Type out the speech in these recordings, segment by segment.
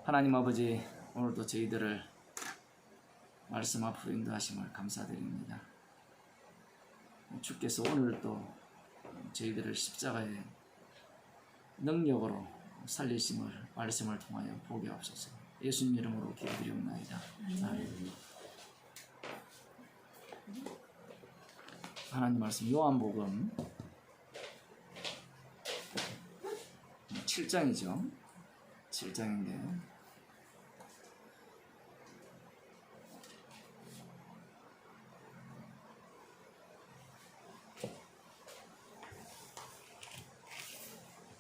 하나님 아버지, 오늘도 저희들을 말씀 앞으로 인도하심을 감사드립니다. 주께서 오늘 또 저희들을 십자가의 능력으로 살리심을 말씀을 통하여 보게 하옵소서. 예수님 이름으로 기도드리옵나이다. 아멘. 하나님 말씀 요한복음 7장이죠. 7장인데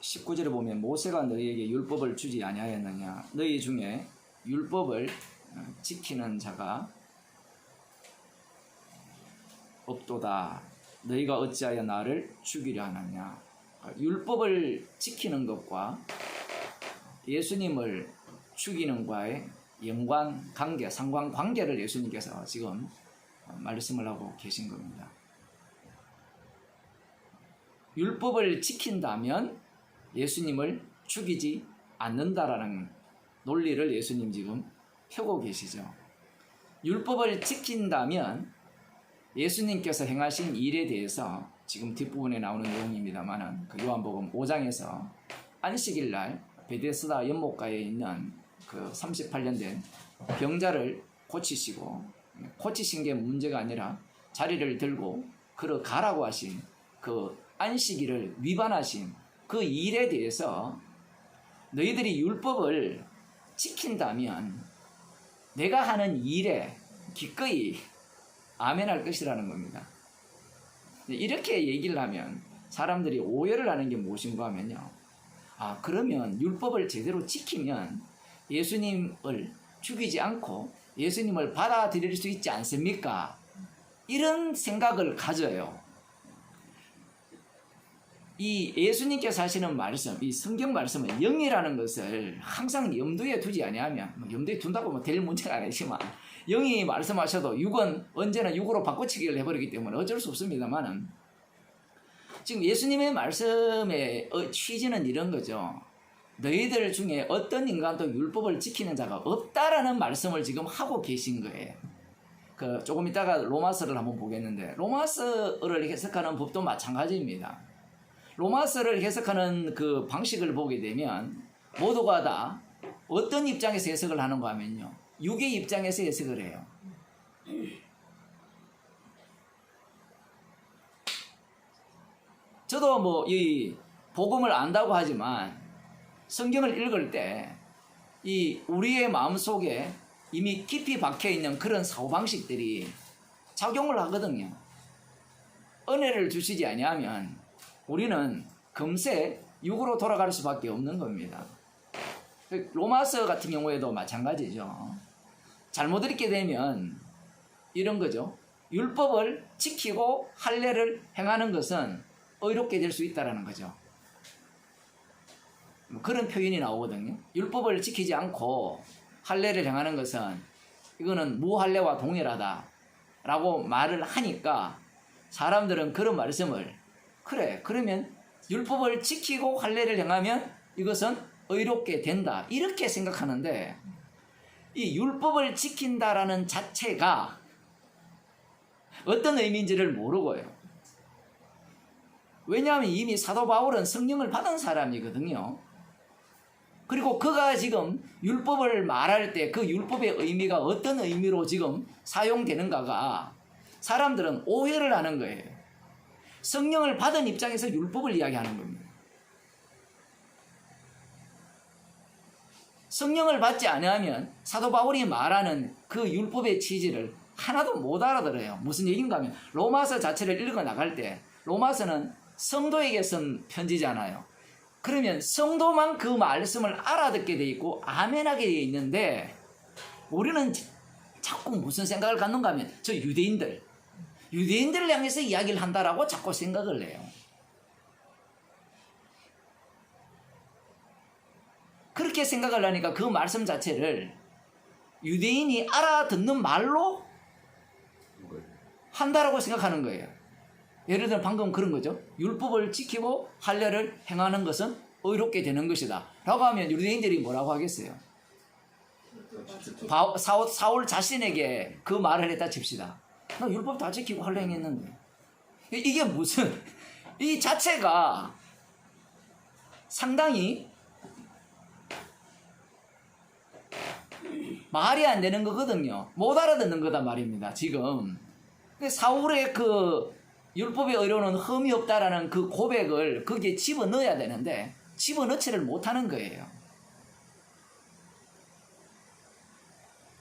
19절에 보면 모세가 너희에게 율법을 주지 아니하였느냐, 너희 중에 율법을 지키는 자가 없도다. 너희가 어찌하여 나를 죽이려 하느냐. 율법을 지키는 것과 예수님을 죽이는 과의 연관관계, 상관관계를 예수님께서 지금 말씀을 하고 계신 겁니다. 율법을 지킨다면 예수님을 죽이지 않는다라는 논리를 예수님 지금 펴고 계시죠. 율법을 지킨다면 예수님께서 행하신 일에 대해서 지금 뒷부분에 나오는 내용입니다만은 그 요한복음 5장에서 안식일 날 베데스다 연못가에 있는 그 38년 된 병자를 고치시고, 고치신 게 문제가 아니라 자리를 들고 걸어가라고 하신 그 안식일을 위반하신 그 일에 대해서 너희들이 율법을 지킨다면 내가 하는 일에 기꺼이 아멘할 것이라는 겁니다. 이렇게 얘기를 하면 사람들이 오해를 하는 게 무엇인가 하면요, 그러면 율법을 제대로 지키면 예수님을 죽이지 않고 예수님을 받아들일 수 있지 않습니까? 이런 생각을 가져요. 이 예수님께서 하시는 말씀, 이 성경 말씀은 영이라는 것을 항상 염두에 두지 아니하면, 염두에 둔다고 될 문제가 아니지만, 영이 말씀하셔도 육은 언제나 육으로 바꿔치기를 해버리기 때문에 어쩔 수 없습니다만은, 지금 예수님의 말씀의 취지는 이런 거죠. 너희들 중에 어떤 인간도 율법을 지키는 자가 없다라는 말씀을 지금 하고 계신 거예요. 조금 이따가 로마서를 한번 보겠는데, 로마서를 해석하는 법도 마찬가지입니다. 로마서를 해석하는 그 방식을 보게 되면 모두가 다 어떤 입장에서 해석을 하는가 하면요, 육의 입장에서 해석을 해요. 저도 이 복음을 안다고 하지만 성경을 읽을 때 이 우리의 마음속에 이미 깊이 박혀있는 그런 사고방식들이 작용을 하거든요. 은혜를 주시지 아니하면 우리는 금세 육으로 돌아갈 수밖에 없는 겁니다. 로마서 같은 경우에도 마찬가지죠. 잘못 읽게 되면 이런 거죠. 율법을 지키고 할례를 행하는 것은 의롭게 될 수 있다는 거죠. 그런 표현이 나오거든요. 율법을 지키지 않고 할례를 행하는 것은 이거는 무할례와 동일하다 라고 말을 하니까 사람들은 그런 말씀을, 그래, 그러면 율법을 지키고 할례를 행하면 이것은 의롭게 된다, 이렇게 생각하는데, 이 율법을 지킨다라는 자체가 어떤 의미인지를 모르고요. 왜냐하면 이미 사도 바울은 성령을 받은 사람이거든요. 그리고 그가 지금 율법을 말할 때 그 율법의 의미가 어떤 의미로 지금 사용되는가가 사람들은 오해를 하는 거예요. 성령을 받은 입장에서 율법을 이야기하는 겁니다. 성령을 받지 않으면 사도 바울이 말하는 그 율법의 취지를 하나도 못 알아들어요. 무슨 얘기인가 하면 로마서 자체를 읽어 나갈 때, 로마서는 성도에게 쓴 편지잖아요. 그러면 성도만 그 말씀을 알아듣게 돼 있고 아멘하게 돼 있는데, 우리는 자꾸 무슨 생각을 갖는가 하면 저 유대인들을 향해서 이야기를 한다라고 자꾸 생각을 해요. 그렇게 생각을 하니까 그 말씀 자체를 유대인이 알아듣는 말로 한다라고 생각하는 거예요. 예를 들어 방금 그런 거죠. 율법을 지키고 할례를 행하는 것은 의롭게 되는 것이다 라고 하면 유대인들이 뭐라고 하겠어요? 사울 자신에게 그 말을 했다 칩시다. 나 율법 다 지키고 할례행했는데 이게 무슨 이 자체가 상당히 말이 안 되는 거거든요. 못 알아듣는 거다 말입니다. 지금 사울의 그 율법에 의로는 흠이 없다라는 그 고백을 거기에 집어넣어야 되는데 집어넣지를 못하는 거예요.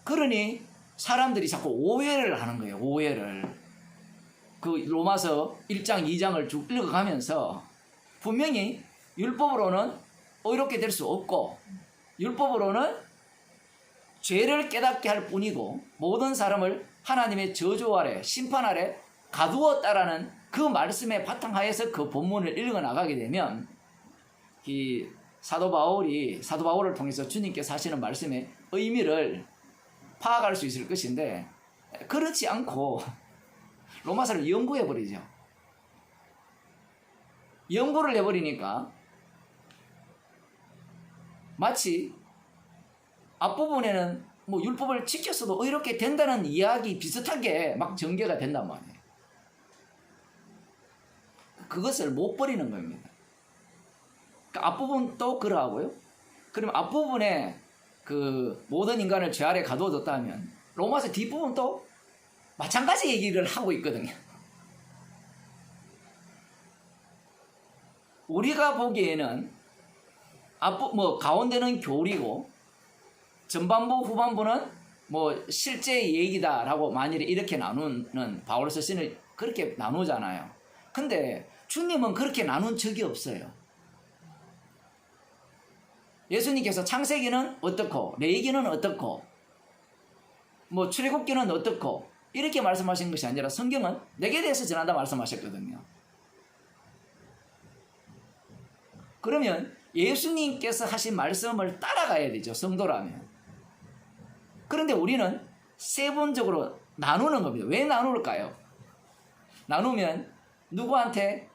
그러니 사람들이 자꾸 오해를 하는 거예요. 오해를. 그 로마서 1장 2장을 쭉 읽어가면서 분명히 율법으로는 의롭게 될 수 없고 율법으로는 죄를 깨닫게 할 뿐이고 모든 사람을 하나님의 저주 아래 심판 아래 가두었다라는 그 말씀의 바탕하에서 그 본문을 읽어나가게 되면 이 사도 바울을 통해서 주님께서 하시는 말씀의 의미를 파악할 수 있을 것인데 그렇지 않고 로마서를 연구해버리죠. 연구를 해버리니까 마치 앞부분에는 뭐 율법을 지켰어도 의롭게 된다는 이야기 비슷하게 막 전개가 된단 말이에요. 그것을 못 버리는 겁니다. 그러니까 앞부분도 그러하고요. 그러면 앞부분에 그 모든 인간을 죄 아래 가두어뒀다 하면 로마서 뒷부분도 마찬가지 얘기를 하고 있거든요. 우리가 보기에는 가운데는 교리고 전반부 후반부는 뭐 실제 얘기다라고 만일에 이렇게 나누는 바울 서신을 그렇게 나누잖아요. 근데 주님은 그렇게 나눈 적이 없어요. 예수님께서 창세기는 어떻고 레위기는 어떻고 뭐 출애굽기는 어떻고 이렇게 말씀하신 것이 아니라 성경은 내게 대해서 전한다 말씀하셨거든요. 그러면 예수님께서 하신 말씀을 따라가야 되죠. 성도라면. 그런데 우리는 세분적으로 나누는 겁니다. 왜 나눌까요? 나누면 누구한테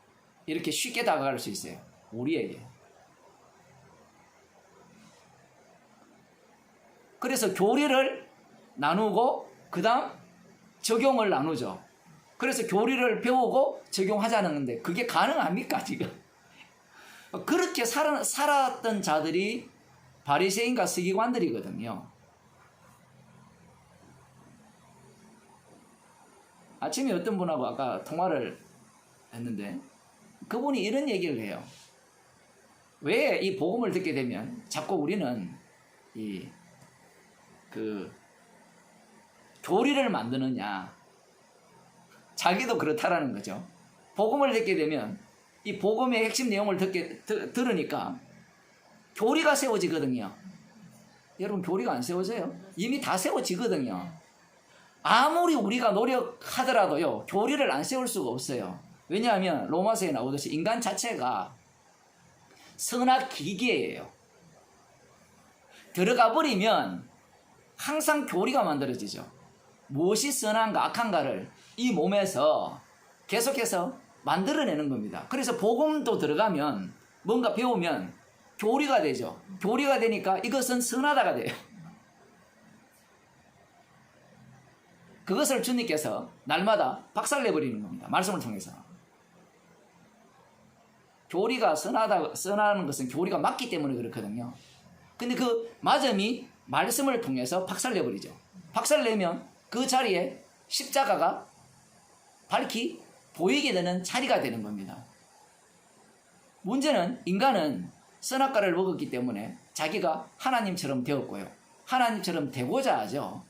이렇게 쉽게 다가갈 수 있어요? 우리에게. 그래서 교리를 나누고 그 다음 적용을 나누죠. 그래서 교리를 배우고 적용하자는데 그게 가능합니까 지금? 그렇게 살았던 자들이 바리새인과 서기관들이거든요. 아침에 어떤 분하고 아까 통화를 했는데 그분이 이런 얘기를 해요. 왜 이 복음을 듣게 되면 자꾸 우리는 교리를 만드느냐. 자기도 그렇다라는 거죠. 복음을 듣게 되면 이 복음의 핵심 내용을 들으니까 교리가 세워지거든요. 여러분 교리가 안 세워져요? 이미 다 세워지거든요. 아무리 우리가 노력하더라도요 교리를 안 세울 수가 없어요. 왜냐하면 로마서에 나오듯이 인간 자체가 선악 기계예요. 들어가 버리면 항상 교리가 만들어지죠. 무엇이 선한가 악한가를 이 몸에서 계속해서 만들어내는 겁니다. 그래서 복음도 들어가면 뭔가 배우면 교리가 되죠. 교리가 되니까 이것은 선하다가 돼요. 그것을 주님께서 날마다 박살내버리는 겁니다. 말씀을 통해서. 교리가 선하는 것은 교리가 맞기 때문에 그렇거든요. 근데 그 맞음이 말씀을 통해서 박살내버리죠. 박살내면 그 자리에 십자가가 밝히 보이게 되는 자리가 되는 겁니다. 문제는 인간은 선악과를 먹었기 때문에 자기가 하나님처럼 되었고요. 하나님처럼 되고자 하죠.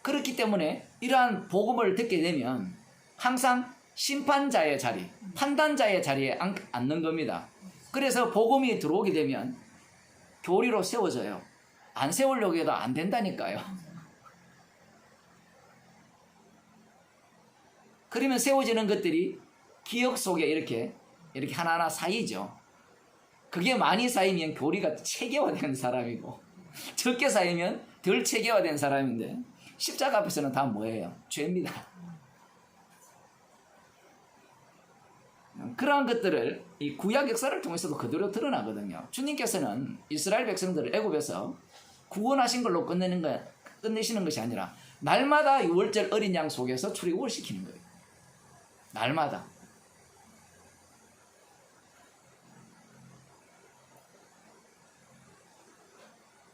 그렇기 때문에 이러한 복음을 듣게 되면 항상 심판자의 자리, 판단자의 자리에 앉는 겁니다. 그래서 복음이 들어오게 되면 교리로 세워져요. 안 세우려고 해도 안 된다니까요. 그러면 세워지는 것들이 기억 속에 이렇게 하나하나 쌓이죠. 그게 많이 쌓이면 교리가 체계화된 사람이고 적게 쌓이면 덜 체계화된 사람인데 십자가 앞에서는 다 뭐예요? 죄입니다. 그러한 것들을 이 구약 역사를 통해서도 그대로 드러나거든요. 주님께서는 이스라엘 백성들을 애굽에서 구원하신 걸로 끝내시는 것이 아니라 날마다 유월절 어린 양 속에서 출애굽을 시키는 거예요. 날마다.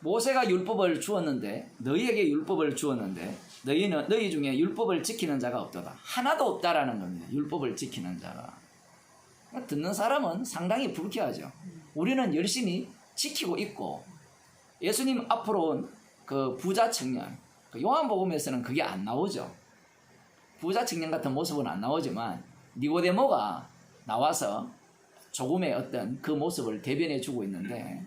모세가 율법을 주었는데 너희에게 율법을 주었는데 너희 중에 율법을 지키는 자가 없도다. 하나도 없다라는 겁니다. 율법을 지키는 자가. 듣는 사람은 상당히 불쾌하죠. 우리는 열심히 지키고 있고 예수님 앞으로 온 그 부자 청년, 그 요한복음에서는 그게 안 나오죠. 부자 청년 같은 모습은 안 나오지만 니고데모가 나와서 조금의 어떤 그 모습을 대변해 주고 있는데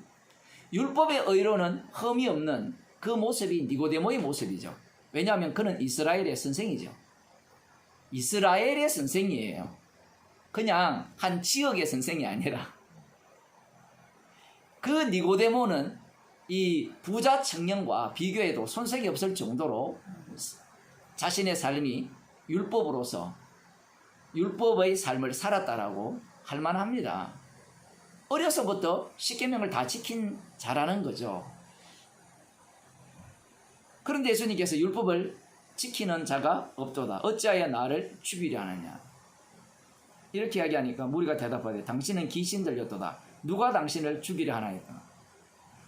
율법의 의로는 흠이 없는 그 모습이 니고데모의 모습이죠. 왜냐하면 그는 이스라엘의 선생이죠. 이스라엘의 선생이에요. 그냥 한 지역의 선생이 아니라 그 니고데모는 이 부자 청년과 비교해도 손색이 없을 정도로 자신의 삶이 율법으로서 율법의 삶을 살았다라고 할 만합니다. 어려서부터 십계명을 다 지킨 자라는 거죠. 그런데 예수님께서 율법을 지키는 자가 없도다. 어찌하여 나를 죽이려 하느냐. 이렇게 이야기하니까 무리가 대답하되 당신은 귀신 들렸도다. 누가 당신을 죽이려 하나이까.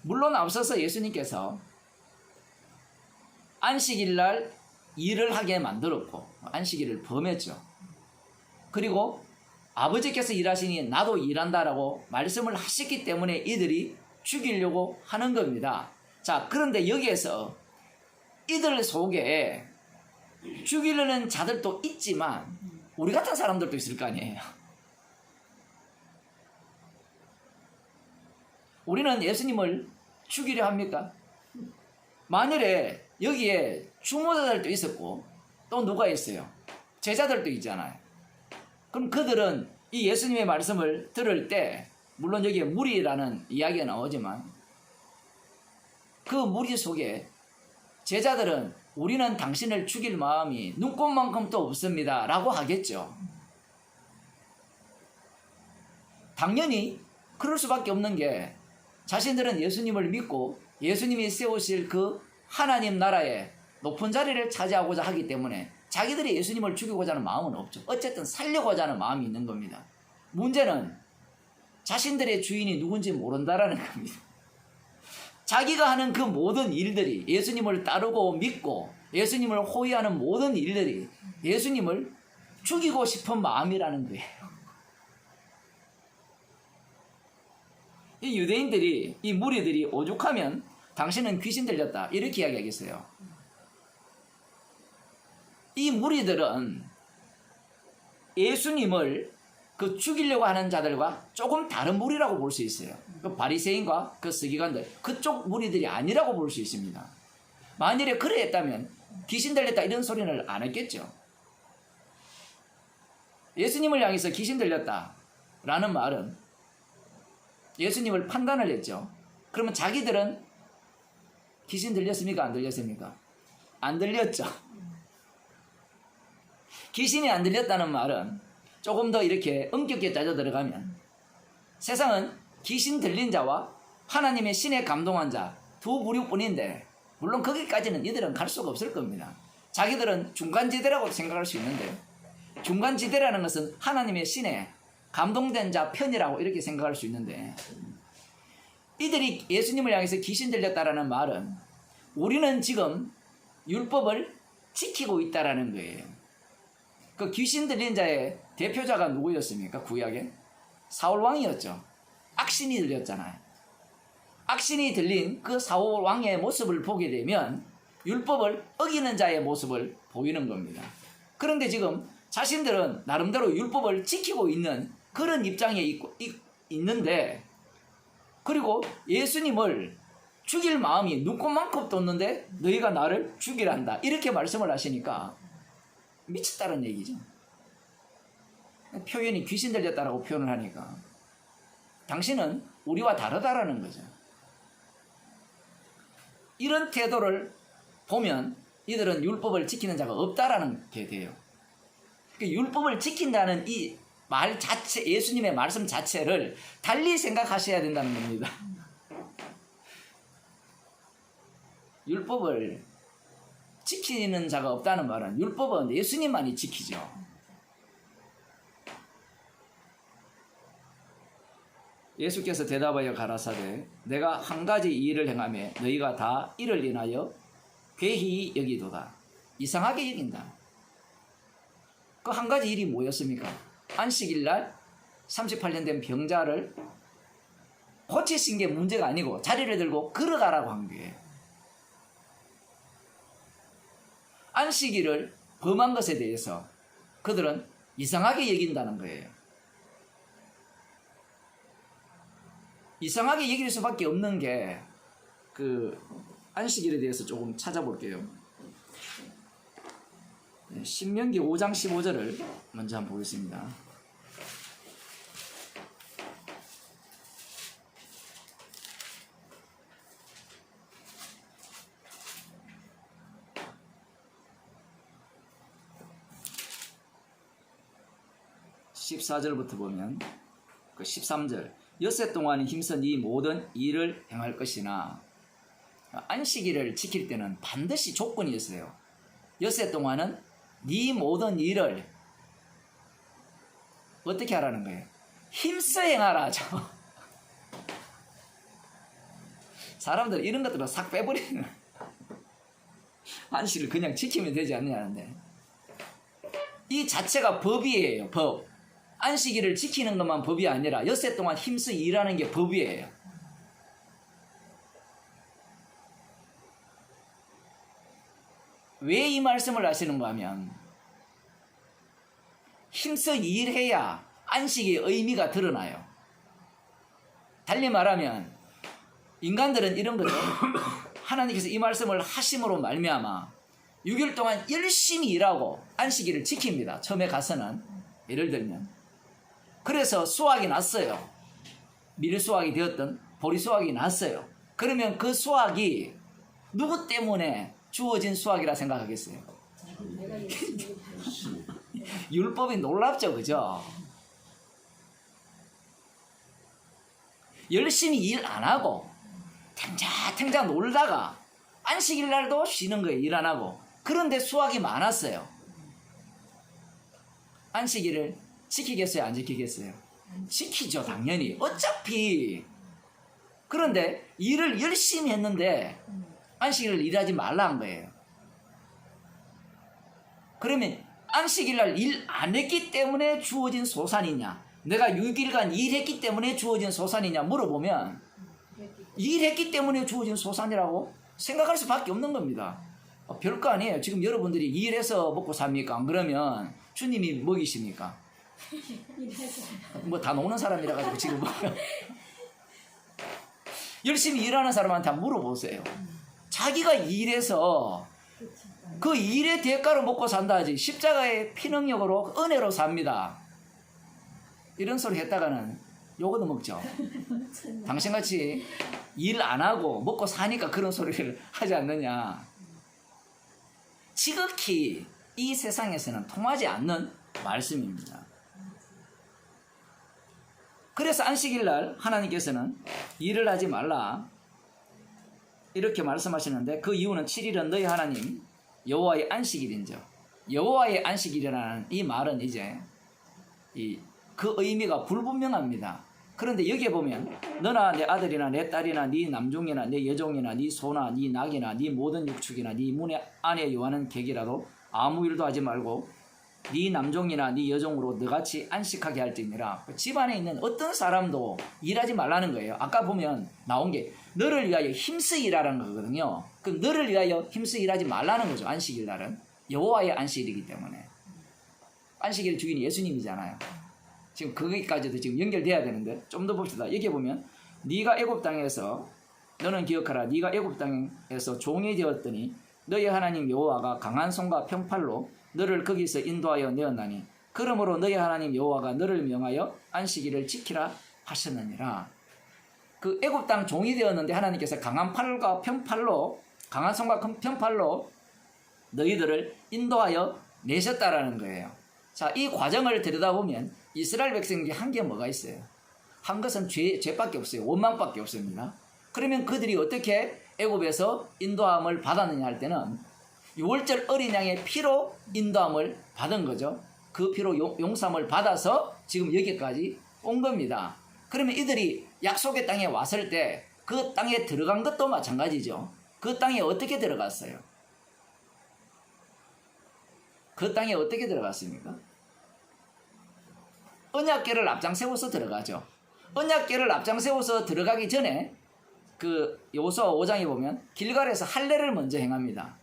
물론 앞서서 예수님께서 안식일날 일을 하게 만들었고 안식일을 범했죠. 그리고 아버지께서 일하시니 나도 일한다라고 말씀을 하셨기 때문에 이들이 죽이려고 하는 겁니다. 자, 그런데 여기에서 이들 속에 죽이려는 자들도 있지만 우리 같은 사람들도 있을 거 아니에요. 우리는 예수님을 죽이려 합니까? 만일에 여기에 추모자들도 있었고 또 누가 있어요? 제자들도 있잖아요. 그럼 그들은 이 예수님의 말씀을 들을 때 물론 여기에 무리라는 이야기가 나오지만 그 무리 속에 제자들은 우리는 당신을 죽일 마음이 눈꽃만큼도 없습니다 라고 하겠죠. 당연히 그럴 수밖에 없는 게 자신들은 예수님을 믿고 예수님이 세우실 그 하나님 나라의 높은 자리를 차지하고자 하기 때문에 자기들이 예수님을 죽이고자 하는 마음은 없죠. 어쨌든 살려고자 하는 마음이 있는 겁니다. 문제는 자신들의 주인이 누군지 모른다라는 겁니다. 자기가 하는 그 모든 일들이 예수님을 따르고 믿고 예수님을 호위하는 모든 일들이 예수님을 죽이고 싶은 마음이라는 거예요. 이 유대인들이, 이 무리들이 오죽하면 당신은 귀신 들렸다 이렇게 이야기하겠어요. 이 무리들은 예수님을 그 죽이려고 하는 자들과 조금 다른 무리라고 볼 수 있어요. 그 바리새인과 그 서기관들, 그쪽 무리들이 아니라고 볼 수 있습니다. 만일에 그랬다면 귀신 들렸다 이런 소리를 안 했겠죠. 예수님을 향해서 귀신 들렸다 라는 말은 예수님을 판단을 했죠. 그러면 자기들은 귀신 들렸습니까? 안 들렸습니까? 안 들렸죠. 귀신이 안 들렸다는 말은 조금 더 이렇게 엄격하게 따져 들어가면 세상은 귀신 들린 자와 하나님의 신에 감동한 자 두 부류뿐인데 물론 거기까지는 이들은 갈 수가 없을 겁니다. 자기들은 중간지대라고 생각할 수 있는데 중간지대라는 것은 하나님의 신에 감동된 자 편이라고 이렇게 생각할 수 있는데 이들이 예수님을 향해서 귀신 들렸다라는 말은 우리는 지금 율법을 지키고 있다라는 거예요. 그 귀신 들린 자의 대표자가 누구였습니까? 구약에? 사울 왕이었죠. 악신이 들렸잖아요. 악신이 들린 그 사울 왕의 모습을 보게 되면 율법을 어기는 자의 모습을 보이는 겁니다. 그런데 지금 자신들은 나름대로 율법을 지키고 있는 그런 입장에 있는데 그리고 예수님을 죽일 마음이 눈꽃만큼도 없는데 너희가 나를 죽이란다 이렇게 말씀을 하시니까 미쳤다는 얘기죠. 표현이 귀신 들렸다라고 표현을 하니까 당신은 우리와 다르다라는 거죠. 이런 태도를 보면 이들은 율법을 지키는 자가 없다라는 게 돼요. 율법을 지킨다는 이 말 자체, 예수님의 말씀 자체를 달리 생각하셔야 된다는 겁니다. 율법을 지키는 자가 없다는 말은 율법은 예수님만이 지키죠. 예수께서 대답하여 가라사대 내가 한 가지 일을 행하며 너희가 다 이를 인하여 괴히 여기도다. 이상하게 여긴다. 그 한 가지 일이 뭐였습니까? 안식일날 38년 된 병자를 고치신 게 문제가 아니고 자리를 들고 걸어가라고 한 거예요. 안식일을 범한 것에 대해서 그들은 이상하게 여긴다는 거예요. 이상하게 여길 수밖에 없는 게 그 안식일에 대해서 조금 찾아볼게요. 신명기 5장 15절을 먼저 한번 보겠습니다. (14절부터) 보면 그 13절 엿새 동안 힘써 네 모든 일을 행할 것이나 안식일을 지킬 때는 반드시 조건이 있어요. 엿새 동안은 네 모든 일을 어떻게 하라는 거예요? 힘써 행하라죠. 사람들 이런 것들은 싹 빼버리는 안식을 그냥 지키면 되지 않느냐는데 이 자체가 법이에요. 법. 안식일을 지키는 것만 법이 아니라 엿새 동안 힘써 일하는 게 법이에요. 왜 이 말씀을 하시는가 하면 힘써 일해야 안식의 의미가 드러나요. 달리 말하면 인간들은 이런 거죠. 하나님께서 이 말씀을 하심으로 말미암아 6일 동안 열심히 일하고 안식일을 지킵니다. 처음에 가서는 예를 들면 그래서 수확이 났어요. 밀 수확이 되었던 보리 수확이 났어요. 그러면 그 수확이 누구 때문에 주어진 수확이라 생각하겠어요? 율법이 놀랍죠, 그죠? 열심히 일 안 하고 탱자탱자 놀다가 안식일 날도 쉬는 거예요. 일 안 하고. 그런데 수확이 많았어요. 안식일을 지키겠어요? 안 지키겠어요? 지키죠, 당연히. 어차피. 그런데 일을 열심히 했는데 안식일을 일하지 말라 한 거예요. 그러면 안식일 날 일 안 했기 때문에 주어진 소산이냐, 내가 6일간 일했기 때문에 주어진 소산이냐 물어보면 일했기 때문에 주어진 소산이라고 생각할 수밖에 없는 겁니다. 별거 아니에요. 지금 여러분들이 일해서 먹고 삽니까? 안 그러면 주님이 먹이십니까? 뭐 다 노는 사람이라 가지고 지금 열심히 일하는 사람한테 물어보세요. 자기가 일해서 그 일의 대가로 먹고 산다 하지 십자가의 피능력으로 은혜로 삽니다. 이런 소리 했다가는 요거도 먹죠. 당신같이 일 안 하고 먹고 사니까 그런 소리를 하지 않느냐. 지극히 이 세상에서는 통하지 않는 말씀입니다. 그래서 안식일 날 하나님께서는 일을 하지 말라 이렇게 말씀하시는데 그 이유는 7일은 너희 하나님 여호와의 안식일인죠. 여호와의 안식일이라는 이 말은 이제 그 의미가 불분명합니다. 그런데 여기에 보면 너나 내 아들이나 내 딸이나 네 남종이나 내 여종이나 네 소나 네 낙이나 네 모든 육축이나 네 문의 안에 요하는 객이라도 아무 일도 하지 말고 네 남종이나 네 여종으로 너같이 안식하게 할지니라. 집안에 있는 어떤 사람도 일하지 말라는 거예요. 아까 보면 나온 게 너를 위하여 힘써 일하라는 거거든요. 그럼 너를 위하여 힘써 일하지 말라는 거죠. 안식일 날은 여호와의 안식일이기 때문에. 안식일을 주인 예수님이잖아요. 지금 거기까지도 지금 연결돼야 되는데 좀 더 봅시다. 여기 보면 네가 애굽 땅에서 너는 기억하라. 네가 애굽 땅에서 종이 되었더니 너희 하나님 여호와가 강한 손과 평팔로 너를 거기서 인도하여 내었나니 그러므로 너희 하나님 여호와가 너를 명하여 안식일을 지키라 하셨느니라. 그 애굽 땅 종이 되었는데 하나님께서 강한 팔과 평팔로 강한 손과 평팔로 너희들을 인도하여 내셨다라는 거예요. 자, 이 과정을 들여다보면 이스라엘 백성에게 한 게 뭐가 있어요? 한 것은 죄밖에 없어요. 원망밖에 없습니다. 그러면 그들이 어떻게 애굽에서 인도함을 받았느냐 할 때는 유월절 어린 양의 피로 인도함을 받은 거죠. 그 피로 용서함을 받아서 지금 여기까지 온 겁니다. 그러면 이들이 약속의 땅에 왔을 때 그 땅에 들어간 것도 마찬가지죠. 그 땅에 어떻게 들어갔어요? 그 땅에 어떻게 들어갔습니까? 언약궤를 앞장세워서 들어가죠. 언약궤를 앞장세워서 들어가기 전에 그 여호수아 5장에 보면 길갈에서 할례를 먼저 행합니다.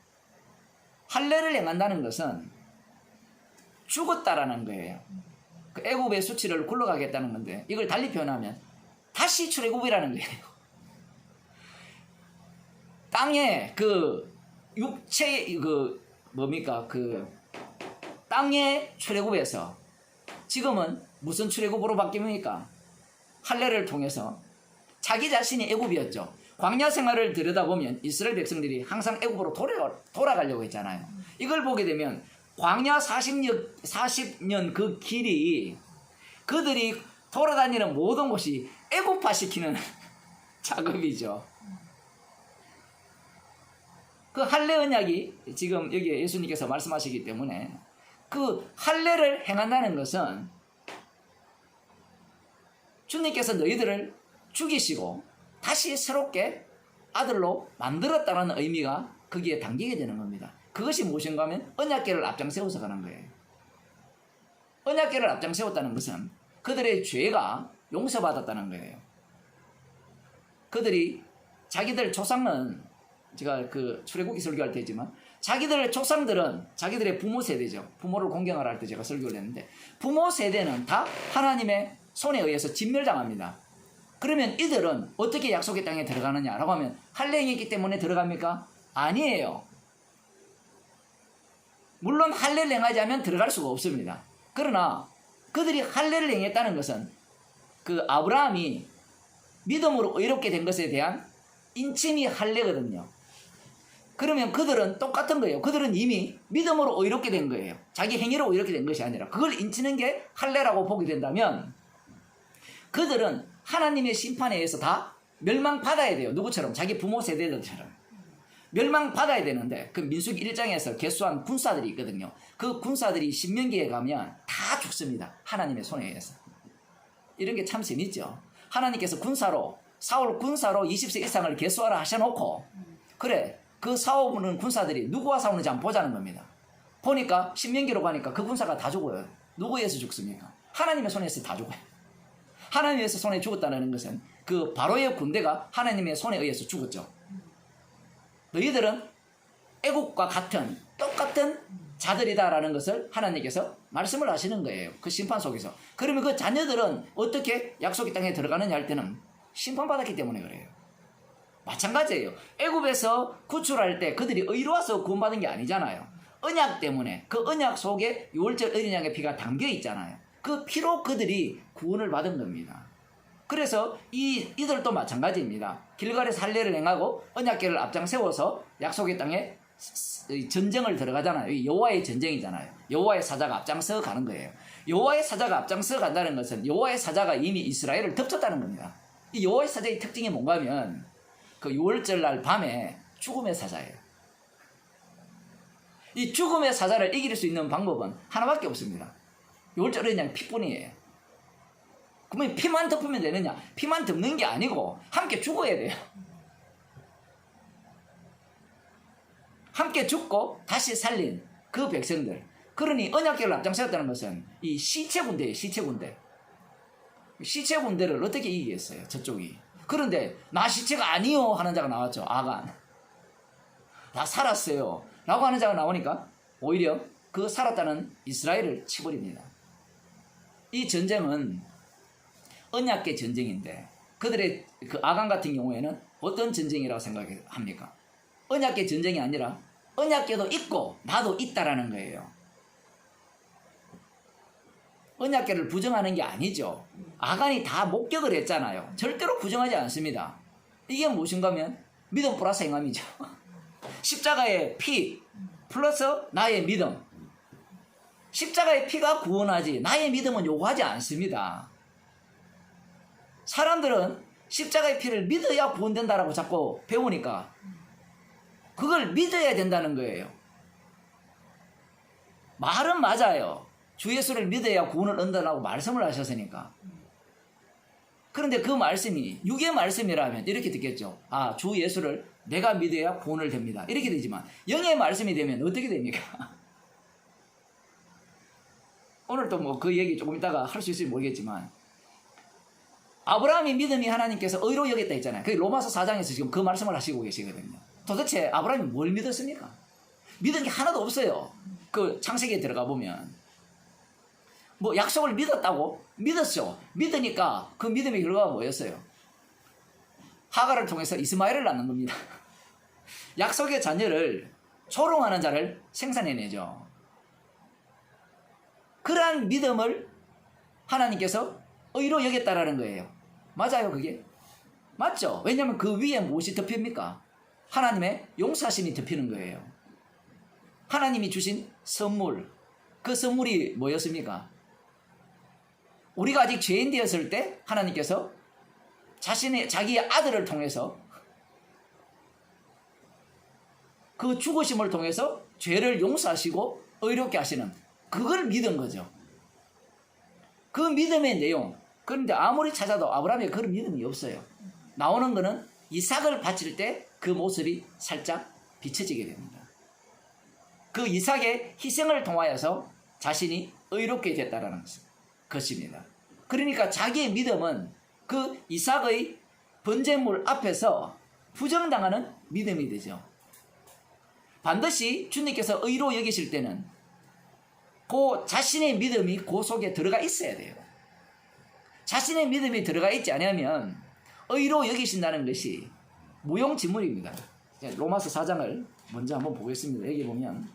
할례를 행한다는 것은 죽었다라는 거예요. 그 애굽의 수치를 굴러가겠다는 건데 이걸 달리 표현하면 다시 출애굽이라는 거예요. 땅에 그 육체의 그 뭡니까 그 땅의 출애굽에서 지금은 무슨 출애굽으로 바뀝니까? 할례를 통해서 자기 자신이 애굽이었죠. 광야 생활을 들여다보면 이스라엘 백성들이 항상 애굽으로 돌아가려고 했잖아요. 이걸 보게 되면 광야 40년 그 길이 그들이 돌아다니는 모든 곳이 애굽화시키는 작업이죠. 그 할례 언약이 지금 여기 예수님께서 말씀하시기 때문에 그 할례를 행한다는 것은 주님께서 너희들을 죽이시고 다시 새롭게 아들로 만들었다는 의미가 거기에 담기게 되는 겁니다. 그것이 무엇인가 하면 언약궤를 앞장세워서 가는 거예요. 언약궤를 앞장세웠다는 것은 그들의 죄가 용서받았다는 거예요. 그들이 자기들 조상은 제가 그 출애굽기 설교할 때 했지만 자기들의 조상들은 자기들의 부모 세대죠. 부모를 공경하라 할 때 제가 설교를 했는데 부모 세대는 다 하나님의 손에 의해서 진멸당합니다. 그러면 이들은 어떻게 약속의 땅에 들어가느냐라고 하면 할례 행했기 때문에 들어갑니까? 아니에요. 물론 할례를 행하지 않으면 들어갈 수가 없습니다. 그러나 그들이 할례를 행했다는 것은 그 아브라함이 믿음으로 의롭게 된 것에 대한 인침이 할례거든요. 그러면 그들은 똑같은 거예요. 그들은 이미 믿음으로 의롭게 된 거예요. 자기 행위로 의롭게 된 것이 아니라 그걸 인치는 게 할례라고 보게 된다면 그들은 하나님의 심판에 의해서 다 멸망받아야 돼요. 누구처럼? 자기 부모 세대들처럼. 멸망받아야 되는데 그 민수기 1장에서 계수한 군사들이 있거든요. 그 군사들이 신명기에 가면 다 죽습니다. 하나님의 손에 의해서. 이런 게 참 재밌죠. 하나님께서 군사로 사울 군사로 20세 이상을 계수하라 하셔놓고 그래 그 싸우는 군사들이 누구와 싸우는지 한번 보자는 겁니다. 보니까 신명기로 가니까 그 군사가 다 죽어요. 누구에 의해서 죽습니까? 하나님의 손에서 다 죽어요. 하나님의 손에 죽었다는 것은 그 바로의 군대가 하나님의 손에 의해서 죽었죠. 너희들은 애국과 같은 똑같은 자들이다라는 것을 하나님께서 말씀을 하시는 거예요. 그 심판 속에서. 그러면 그 자녀들은 어떻게 약속의 땅에 들어가느냐 할 때는 심판받았기 때문에 그래요. 마찬가지예요. 애굽에서 구출할 때 그들이 의로워서 구원받은 게 아니잖아요. 언약 때문에 그 언약 속에 유월절 어린 양의 피가 담겨 있잖아요. 그 피로 그들이 구원을 받은 겁니다. 그래서 이들도 마찬가지입니다. 길갈에서 할례를 행하고 언약궤를 앞장세워서 약속의 땅에 전쟁을 들어가잖아요. 여호와의 전쟁이잖아요. 여호와의 사자가 앞장서 가는 거예요. 여호와의 사자가 앞장서 간다는 것은 여호와의 사자가 이미 이스라엘을 덮쳤다는 겁니다. 이 여호와의 사자의 특징이 뭔가 하면 그 유월절 날 밤에 죽음의 사자예요. 이 죽음의 사자를 이길 수 있는 방법은 하나밖에 없습니다. 유월절 어린 양 피뿐이에요. 그러면 피만 덮으면 되느냐? 피만 덮는 게 아니고 함께 죽어야 돼요. 함께 죽고 다시 살린 그 백성들. 그러니 언약궤를 앞장세웠다는 것은 이 시체 군대예요. 시체 군대. 시체 군대를 어떻게 이기겠어요? 저쪽이. 그런데 나 시체가 아니요 하는 자가 나왔죠. 아간. 나 살았어요 라고 하는 자가 나오니까 오히려 그 살았다는 이스라엘을 치버립니다. 이 전쟁은 언약궤 전쟁인데 그들의 그 아간 같은 경우에는 어떤 전쟁이라고 생각합니까? 언약궤 전쟁이 아니라 언약궤도 있고 나도 있다라는 거예요. 언약궤를 부정하는 게 아니죠. 아간이 다 목격을 했잖아요. 절대로 부정하지 않습니다. 이게 무엇인가 하면 믿음 플러스 행함이죠. 십자가의 피 플러스 나의 믿음. 십자가의 피가 구원하지 나의 믿음은 요구하지 않습니다. 사람들은 십자가의 피를 믿어야 구원된다라고 자꾸 배우니까 그걸 믿어야 된다는 거예요. 말은 맞아요. 주 예수를 믿어야 구원을 얻는다고 말씀을 하셨으니까. 그런데 그 말씀이 육의 말씀이라면 이렇게 듣겠죠. 아, 주 예수를 내가 믿어야 구원을 됩니다. 이렇게 되지만 영의 말씀이 되면 어떻게 됩니까? 오늘 또 뭐 그 얘기 조금 이따가 할 수 있을지 모르겠지만 아브라함의 믿음이 하나님께서 의로 여겼다 했잖아요. 그 로마서 4장에서 지금 그 말씀을 하시고 계시거든요. 도대체 아브라함이 뭘 믿었습니까? 믿은 게 하나도 없어요. 그 창세기에 들어가 보면 뭐 약속을 믿었다고? 믿었죠. 믿으니까 그 믿음의 결과가 뭐였어요? 하갈을 통해서 이스마엘을 낳는 겁니다. 약속의 자녀를 초롱하는 자를 생산해내죠. 그러한 믿음을 하나님께서 의로 여겼다라는 거예요. 맞아요, 그게? 맞죠? 왜냐하면 그 위에 무엇이 덮입니까? 하나님의 용서하심이 덮이는 거예요. 하나님이 주신 선물, 그 선물이 뭐였습니까? 우리가 아직 죄인 되었을 때 하나님께서 자기의 아들을 통해서 그 죽으심을 통해서 죄를 용서하시고 의롭게 하시는 그걸 믿은 거죠. 그 믿음의 내용. 그런데 아무리 찾아도 아브라함의 그런 믿음이 없어요. 나오는 거는 이삭을 바칠 때 그 모습이 살짝 비춰지게 됩니다. 그 이삭의 희생을 통하여서 자신이 의롭게 됐다는 것입니다. 그러니까 자기의 믿음은 그 이삭의 번제물 앞에서 부정당하는 믿음이 되죠. 반드시 주님께서 의로 여기실 때는 그 자신의 믿음이 그 속에 들어가 있어야 돼요. 자신의 믿음이 들어가 있지 않으면 의로 여기신다는 것이 무용지물입니다. 로마서 4장을 먼저 한번 보겠습니다. 여기 보면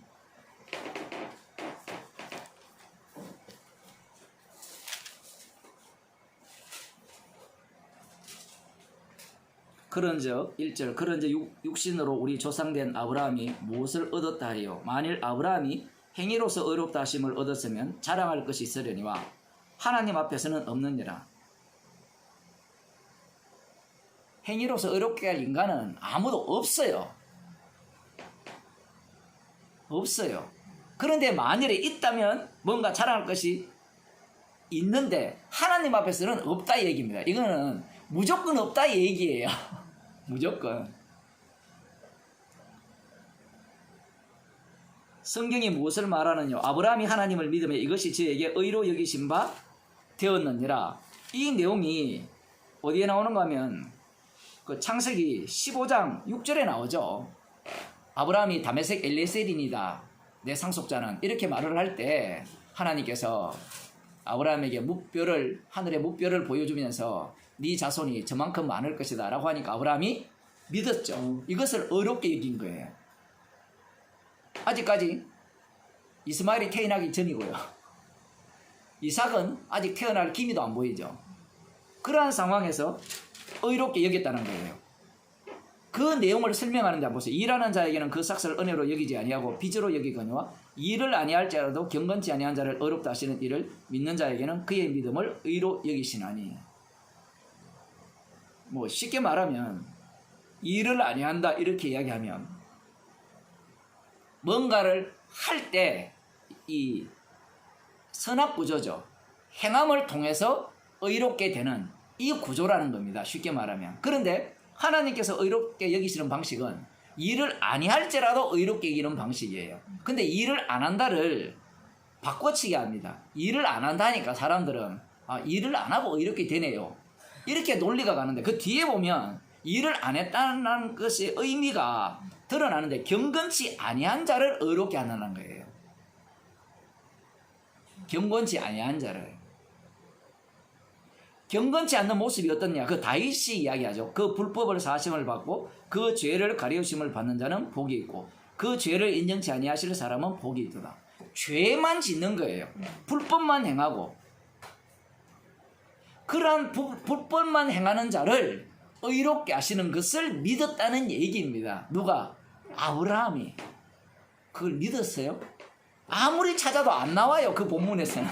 그런즉 1절 그런즉 육신으로 우리 조상된 아브라함이 무엇을 얻었다 하여 만일 아브라함이 행위로서 의롭다 하심을 얻었으면 자랑할 것이 있으려니와 하나님 앞에서는 없느니라. 행위로서 의롭게 할 인간은 아무도 없어요. 없어요. 그런데 만일에 있다면 뭔가 자랑할 것이 있는데 하나님 앞에서는 없다 이 얘기입니다. 이거는 무조건 없다 이 얘기예요. 무조건. 성경이 무엇을 말하느냐? 아브라함이 하나님을 믿으며 이것이 저에게 의로 여기신 바 되었느니라. 이 내용이 어디에 나오는가 하면 그 창세기 15장 6절에 나오죠. 아브라함이 다메섹 엘리에셀인이다. 내 상속자는 이렇게 말을 할 때 하나님께서 아브라함에게 묵별을 하늘의 묵별을 보여주면서 네 자손이 저만큼 많을 것이다 라고 하니까 아브라함이 믿었죠. 이것을 의롭게 여긴 거예요. 아직까지 이스마엘이 태어나기 전이고요. 이삭은 아직 태어날 기미도 안 보이죠. 그러한 상황에서 의롭게 여겼다는 거예요. 그 내용을 설명하는데 보세요. 일하는 자에게는 그 삭슬을 은혜로 여기지 아니하고 빚으로 여기거니와 일을 아니할지라도 경건치 아니한 자를 의롭다 하시는 이를 믿는 자에게는 그의 믿음을 의로 여기시나니. 뭐 쉽게 말하면 일을 아니한다 이렇게 이야기하면 뭔가를 할 때 이 선악구조죠. 행함을 통해서 의롭게 되는 이 구조라는 겁니다. 쉽게 말하면. 그런데 하나님께서 의롭게 여기시는 방식은 일을 아니할지라도 의롭게 여기는 방식이에요. 근데 일을 안 한다를 바꿔치기 합니다. 일을 안 한다니까 사람들은 일을 안 하고 의롭게 되네요. 이렇게 논리가 가는데 그 뒤에 보면 일을 안 했다는 것의 의미가 드러나는데 경건치 아니한 자를 의롭게 하는 거예요. 경건치 아니한 자를. 경건치 않는 모습이 어떻냐? 그 다윗이 이야기하죠. 그 불법을 사심을 받고 그 죄를 가리우심을 받는 자는 복이 있고 그 죄를 인정치 아니하실 사람은 복이 있도다. 죄만 짓는 거예요. 불법만 행하고 그러한 불법만 행하는 자를 의롭게 하시는 것을 믿었다는 얘기입니다. 누가? 아브라함이. 그걸 믿었어요? 아무리 찾아도 안 나와요. 그 본문에서는.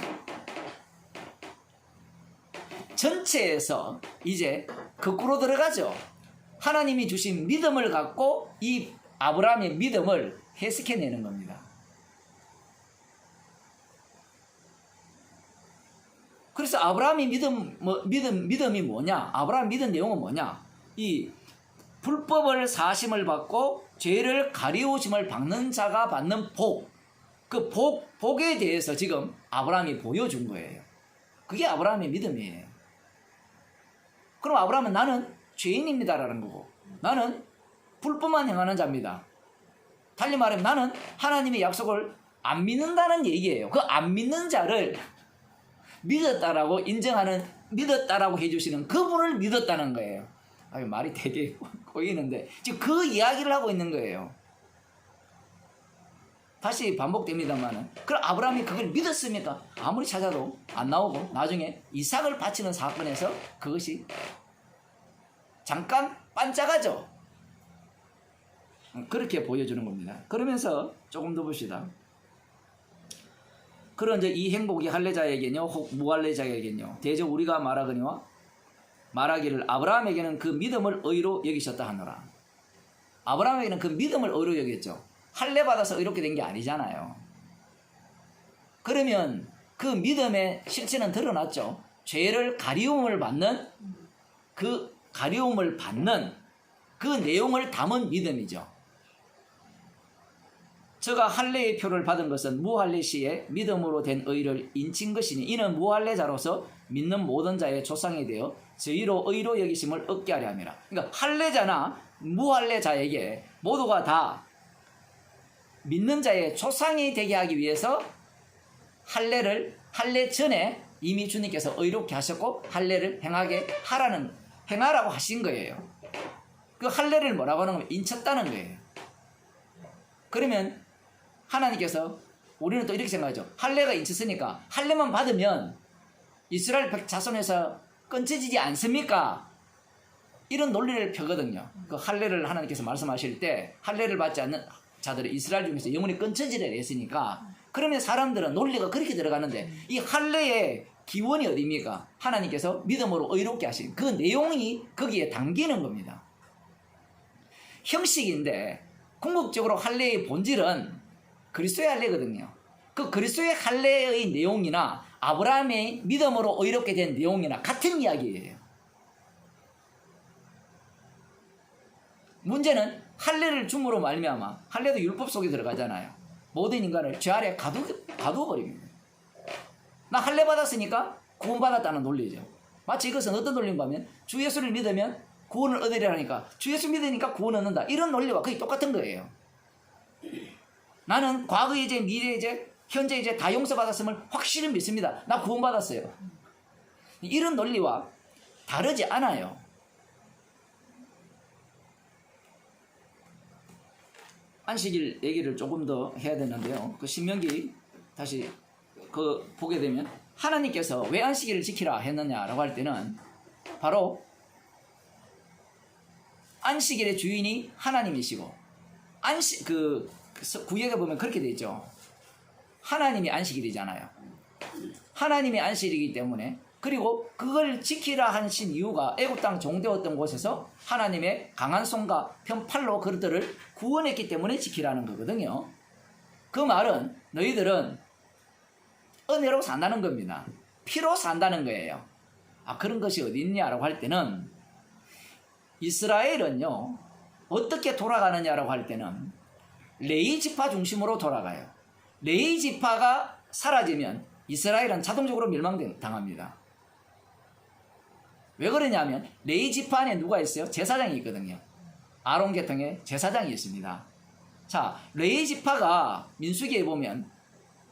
전체에서 이제 거꾸로 들어가죠. 하나님이 주신 믿음을 갖고 이 아브라함의 믿음을 해석해내는 겁니다. 그래서 아브라함이 믿음이 뭐냐? 아브라함 믿은 내용은 뭐냐? 이 불법을 사심을 받고 죄를 가리우심을 받는 자가 받는 복, 그 복에 대해서 지금 아브라함이 보여준 거예요. 그게 아브라함의 믿음이에요. 그럼 아브라함은 나는 죄인입니다라는 거고, 나는 불법만 행하는 자입니다. 달리 말하면 나는 하나님의 약속을 안 믿는다는 얘기예요. 그 안 믿는 자를 믿었다라고 인정하는, 믿었다라고 해주시는 그분을 믿었다는 거예요. 말이 되게 꼬이는데 지금 그 이야기를 하고 있는 거예요. 다시 반복됩니다만은, 그럼 아브라함이 그걸 믿었습니까? 아무리 찾아도 안 나오고 나중에 이삭을 바치는 사건에서 그것이 잠깐 반짝하죠. 그렇게 보여주는 겁니다. 그러면서 조금 더 봅시다. 그런 이제 이 행복이 할례자에게뇨 혹 무할례자에게뇨 대저 우리가 말하거니와 말하기를 아브라함에게는 그 믿음을 의로 여기셨다 하노라. 아브라함에게는 그 믿음을 의로 여겼죠. 할례 받아서 의롭게 된 게 아니잖아요. 그러면 그 믿음의 실체는 드러났죠. 죄를 가리움을 받는 그 내용을 담은 믿음이죠. 저가 할례의 표를 받은 것은 무할례 시에 믿음으로 된 의를 인친 것이니 이는 무할례자로서 믿는 모든 자의 조상이 되어 저희로 의로 여기심을 얻게 하려 함이라. 그러니까 할례자나 무할례자에게 모두가 다 믿는 자의 조상이 되게 하기 위해서 할례 전에 이미 주님께서 의롭게 하셨고 할례를 행하라고 하신 거예요. 그 할례를 뭐라고 하는 거면 인쳤다는 거예요. 그러면 하나님께서, 우리는 또 이렇게 생각하죠. 할례가 인쳤으니까 할례만 받으면 이스라엘 자손에서 끊어지지 않습니까? 이런 논리를 펴거든요. 그 할례를 하나님께서 말씀하실 때 할례를 받지 않는 자들은 이스라엘 중에서 영원히 끊어지리라 했으니까, 그러면 사람들은 논리가 그렇게 들어가는데 이 할례의 기원이 어디입니까? 하나님께서 믿음으로 의롭게 하신 그 내용이 거기에 담기는 겁니다. 형식인데 궁극적으로 할례의 본질은 그리스도의 할례거든요. 그 그리스도의 할례의 내용이나 아브라함의 믿음으로 의롭게 된 내용이나 같은 이야기예요. 문제는 할례를 줌으로 말미암아, 할례도 율법 속에 들어가잖아요. 모든 인간을 죄 아래 가두어버립니다. 나 할례 받았으니까 구원받았다는 논리죠. 마치 이것은 어떤 논리인가 하면 주 예수를 믿으면 구원을 얻으리라 하니까 주 예수 믿으니까 구원 얻는다, 이런 논리와 거의 똑같은 거예요. 나는 과거의 죄, 미래의 죄, 현재의 죄 다 용서받았음을 확실히 믿습니다. 나 구원받았어요. 이런 논리와 다르지 않아요. 안식일 얘기를 조금 더 해야 되는데요. 그 신명기 다시 보게 되면 하나님께서 왜 안식일을 지키라 했느냐라고 할 때는 바로 안식일의 주인이 하나님이시고, 구약에 보면 그렇게 되어 있죠. 하나님이 안식일이잖아요. 하나님이 안식일이기 때문에, 그리고 그걸 지키라 하신 이유가 애굽 땅 종되었던 곳에서 하나님의 강한 손과 편팔로 그들을 구원했기 때문에 지키라는 거거든요. 그 말은 너희들은 은혜로 산다는 겁니다. 피로 산다는 거예요. 그런 것이 어디 있냐라고 할 때는, 이스라엘은요 어떻게 돌아가느냐라고 할 때는 레위 지파 중심으로 돌아가요. 레위 지파가 사라지면 이스라엘은 자동적으로 멸망당합니다. 왜 그러냐면 레위 지파 안에 누가 있어요? 제사장이 있거든요. 아론 계통에 제사장이 있습니다. 자, 레위 지파가 민수기에 보면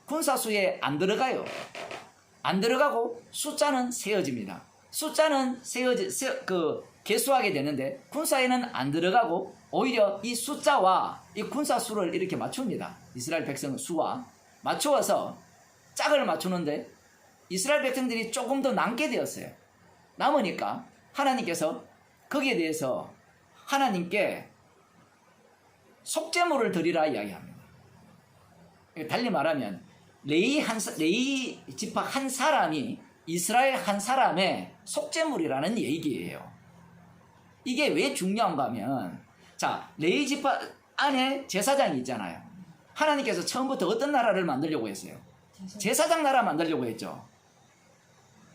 군사수에 안 들어가요. 안 들어가고 숫자는 세어집니다. 숫자는 개수하게 되는데 군사에는 안 들어가고 오히려 이 숫자와 이 군사 수를 이렇게 맞춥니다. 이스라엘 백성 수와 맞추어서 짝을 맞추는데 이스라엘 백성들이 조금 더 남게 되었어요. 남으니까 하나님께서 거기에 대해서 하나님께 속죄물을 드리라 이야기합니다. 달리 말하면 레위 지파 한 사람이 이스라엘 한 사람의 속죄물이라는 얘기예요. 이게 왜 중요한가 하면, 자, 레위 지파 안에 제사장이 있잖아요. 하나님께서 처음부터 어떤 나라를 만들려고 했어요? 제사장 나라 만들려고 했죠.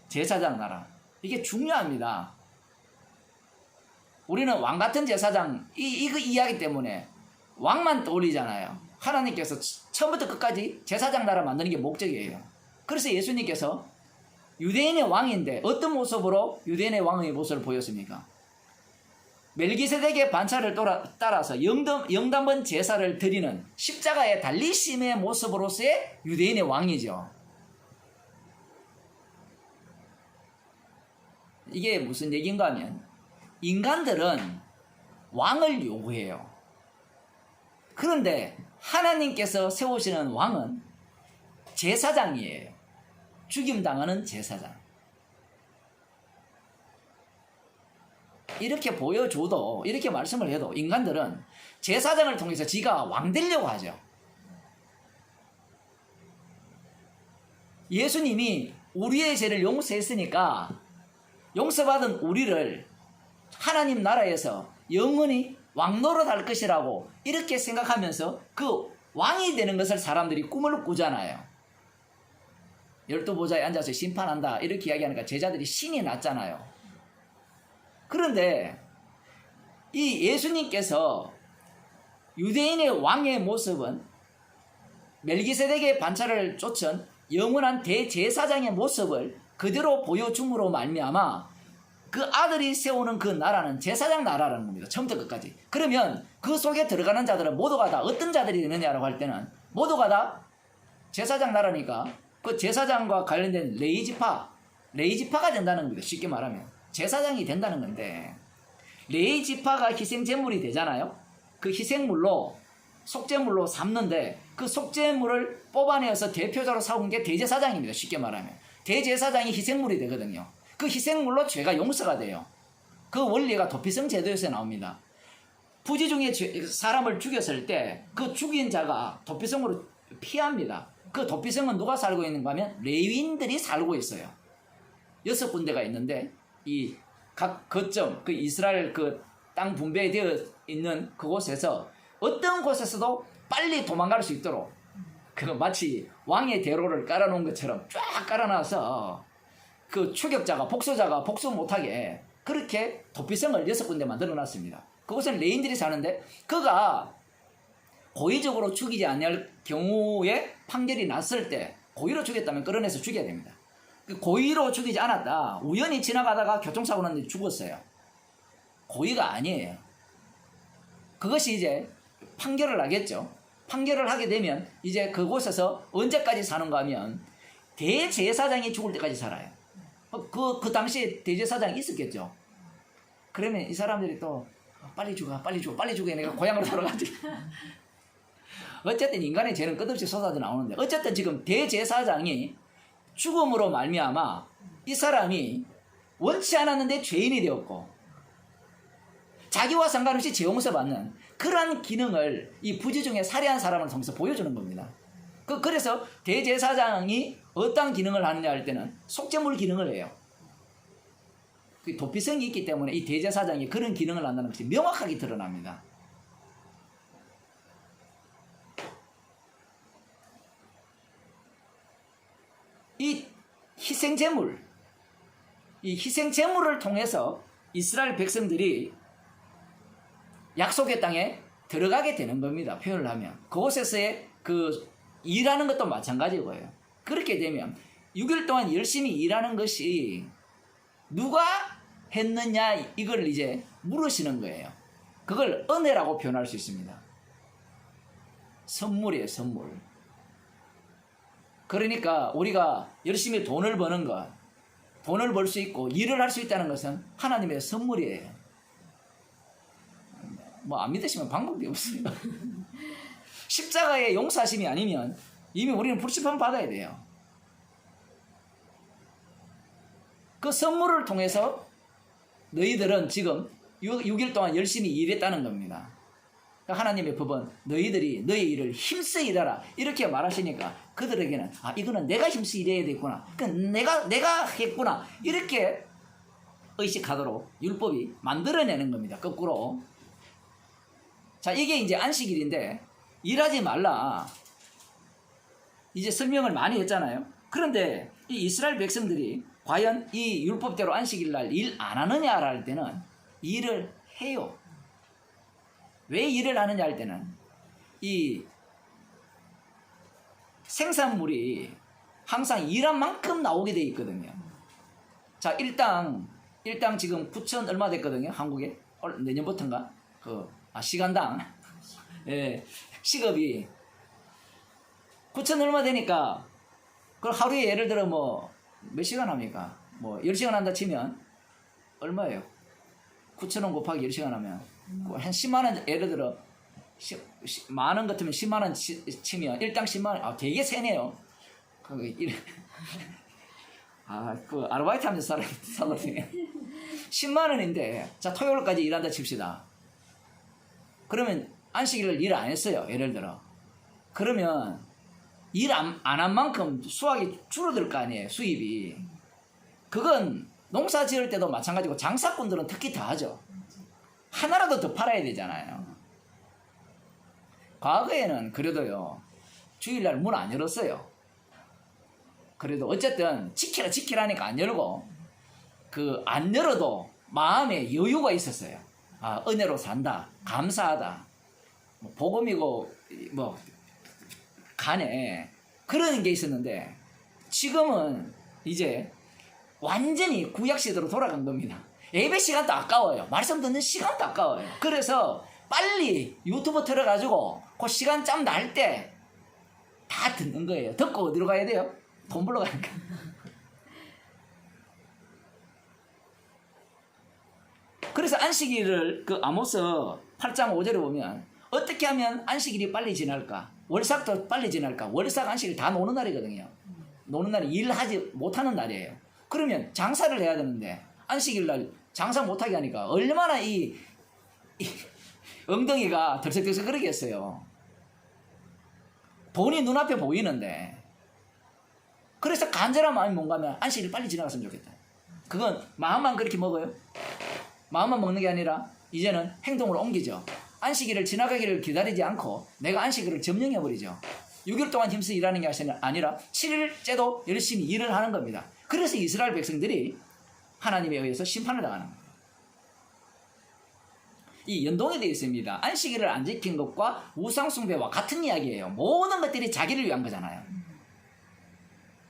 제사장 나라. 이게 중요합니다. 우리는 왕 같은 제사장, 이거 이야기 때문에 왕만 떠올리잖아요. 하나님께서 처음부터 끝까지 제사장 나라 만드는 게 목적이에요. 그래서 예수님께서 유대인의 왕인데 어떤 모습으로 유대인의 왕의 모습을 보였습니까? 멜기세덱의 반차를 따라서 영단번 제사를 드리는 십자가의 달리심의 모습으로서의 유대인의 왕이죠. 이게 무슨 얘기인가 하면, 인간들은 왕을 요구해요. 그런데 하나님께서 세우시는 왕은 제사장이에요. 죽임당하는 제사장. 이렇게 보여줘도, 이렇게 말씀을 해도 인간들은 제사장을 통해서 지가 왕 되려고 하죠. 예수님이 우리의 죄를 용서했으니까 용서받은 우리를 하나님 나라에서 영원히 왕노릇 할 것이라고 이렇게 생각하면서 그 왕이 되는 것을 사람들이 꿈을 꾸잖아요. 12보좌에 앉아서 심판한다 이렇게 이야기하니까 제자들이 신이 났잖아요. 그런데 이 예수님께서 유대인의 왕의 모습은 멜기세덱의 반차를 쫓은 영원한 대제사장의 모습을 그대로 보여줌으로 말미암아 그 아들이 세우는 그 나라는 제사장 나라라는 겁니다. 처음부터 끝까지. 그러면 그 속에 들어가는 자들은 모두가 다 어떤 자들이 되느냐라고 할 때는 모두가 다 제사장 나라니까 그 제사장과 관련된 레위지파가 된다는 겁니다. 쉽게 말하면 제사장이 된다는 건데, 레위지파가 희생제물이 되잖아요. 그 희생물로 속죄물로 삼는데 그 속죄물을 뽑아내어서 대표자로 삼은 게 대제사장입니다. 쉽게 말하면 대제사장이 희생물이 되거든요. 그 희생물로 죄가 용서가 돼요. 그 원리가 도피성 제도에서 나옵니다. 부지 중에 사람을 죽였을 때 그 죽인 자가 도피성으로 피합니다. 그 도피성은 누가 살고 있는가 하면 레위인들이 살고 있어요. 6군데가 있는데 이 각 거점 그 이스라엘 그 땅 분배되어 있는 그곳에서 어떤 곳에서도 빨리 도망갈 수 있도록 그 마치 왕의 대로를 깔아놓은 것처럼 쫙 깔아놔서 그 추격자가 복수자가 복수 못하게 그렇게 도피성을 6군데 만들어놨습니다. 그곳은 레인들이 사는데 그가 고의적으로 죽이지 않을 경우에 판결이 났을 때 고의로 죽였다면 끌어내서 죽여야 됩니다. 고의로 죽이지 않았다. 우연히 지나가다가 교통사고 났는데 죽었어요. 고의가 아니에요. 그것이 이제 판결을 하겠죠. 판결을 하게 되면 이제 그곳에서 언제까지 사는가 하면 대제사장이 죽을 때까지 살아요. 그 당시에 대제사장이 있었겠죠. 그러면 이 사람들이 또 빨리 죽어 내가 고향으로 돌아가지. 어쨌든 인간의 죄는 끝없이 쏟아져 나오는데 어쨌든 지금 대제사장이 죽음으로 말미암아 이 사람이 원치 않았는데 죄인이 되었고 자기와 상관없이 죄 용서받는 그러한 기능을 이 부지 중에 살해한 사람을 통해서 보여주는 겁니다. 그래서 대제사장이 어떤 기능을 하느냐 할 때는 속죄물 기능을 해요. 도피성이 있기 때문에 이 대제사장이 그런 기능을 한다는 것이 명확하게 드러납니다. 이 희생제물을 통해서 이스라엘 백성들이 약속의 땅에 들어가게 되는 겁니다. 표현을 하면 그곳에서의 그 일하는 것도 마찬가지고요. 그렇게 되면 6일 동안 열심히 일하는 것이 누가 했느냐 이걸 이제 물으시는 거예요. 그걸 은혜라고 표현할 수 있습니다. 선물이에요, 선물. 그러니까 우리가 열심히 돈을 버는 것, 돈을 벌 수 있고 일을 할 수 있다는 것은 하나님의 선물이에요. 뭐 안 믿으시면 방법이 없어요. 십자가의 용서하심이 아니면 이미 우리는 불심판 받아야 돼요. 그 선물을 통해서 너희들은 지금 6일 동안 열심히 일했다는 겁니다. 하나님의 법은 너희들이 너희 일을 힘써 일하라 이렇게 말하시니까 그들에게는 이거는 내가 힘써 일해야 되겠구나. 내가 했구나. 이렇게 의식하도록 율법이 만들어내는 겁니다. 거꾸로. 자, 이게 이제 안식일인데 일하지 말라. 이제 설명을 많이 했잖아요. 그런데 이 이스라엘 백성들이 과연 이 율법대로 안식일 날 일 안 하느냐 할 때는 일을 해요. 왜 일을 하느냐 할 때는 이 생산물이 항상 일한 만큼 나오게 돼 있거든요. 자, 일당 지금 9천 얼마 됐거든요. 한국에 내년부터인가 시간당 예, 시급이 9천 얼마 되니까 그럼 하루에 예를 들어 몇 시간 합니까? 10시간 한다 치면 얼마예요? 9,000원 곱하기 10시간 하면 한 10만 원 예를 들어 만 원 같으면 10만 원 치면 일당 10만 원 되게 세네요. 아르바이트 하면서 살았어요. 10만 원인데 자 토요일까지 일한다 칩시다. 그러면 안식일을 일 안 했어요. 예를 들어. 그러면 일 안 한 만큼 수확이 줄어들 거 아니에요. 수입이. 그건 농사 지을 때도 마찬가지고 장사꾼들은 특히 더 하죠. 하나라도 더 팔아야 되잖아요. 과거에는 그래도요. 주일날 문 안 열었어요. 그래도 어쨌든 지키라니까 안 열고 안 열어도 마음에 여유가 있었어요. 은혜로 산다. 감사하다. 복음이고 가네. 그런 게 있었는데 지금은 이제 완전히 구약시대로 돌아간 겁니다. 예배 시간도 아까워요. 말씀 듣는 시간도 아까워요. 그래서 빨리 유튜브 틀어가지고 그 시간 짬 날 때 다 듣는 거예요. 듣고 어디로 가야 돼요? 돈 벌러 가니까. 그래서 안식일을 아모스 8장 5절에 보면 어떻게 하면 안식일이 빨리 지날까? 월삭도 빨리 지날까? 월삭 안식일 다 노는 날이거든요. 노는 날이 일하지 못하는 날이에요. 그러면 장사를 해야 되는데 안식일 날 장사 못하게 하니까 얼마나 이 엉덩이가 덜썩덜썩 그러겠어요. 돈이 눈앞에 보이는데. 그래서 간절한 마음이 뭔가 하면 안식일이 빨리 지나갔으면 좋겠다. 그건 마음만 그렇게 먹어요. 마음만 먹는 게 아니라 이제는 행동으로 옮기죠. 안식일을 지나가기를 기다리지 않고 내가 안식일을 점령해버리죠. 6일 동안 힘써 일하는 게 아니라 7일째도 열심히 일을 하는 겁니다. 그래서 이스라엘 백성들이 하나님에 의해서 심판을 당하는 거예요. 이 연동이 되어 있습니다. 안식일을 안 지킨 것과 우상숭배와 같은 이야기예요. 모든 것들이 자기를 위한 거잖아요.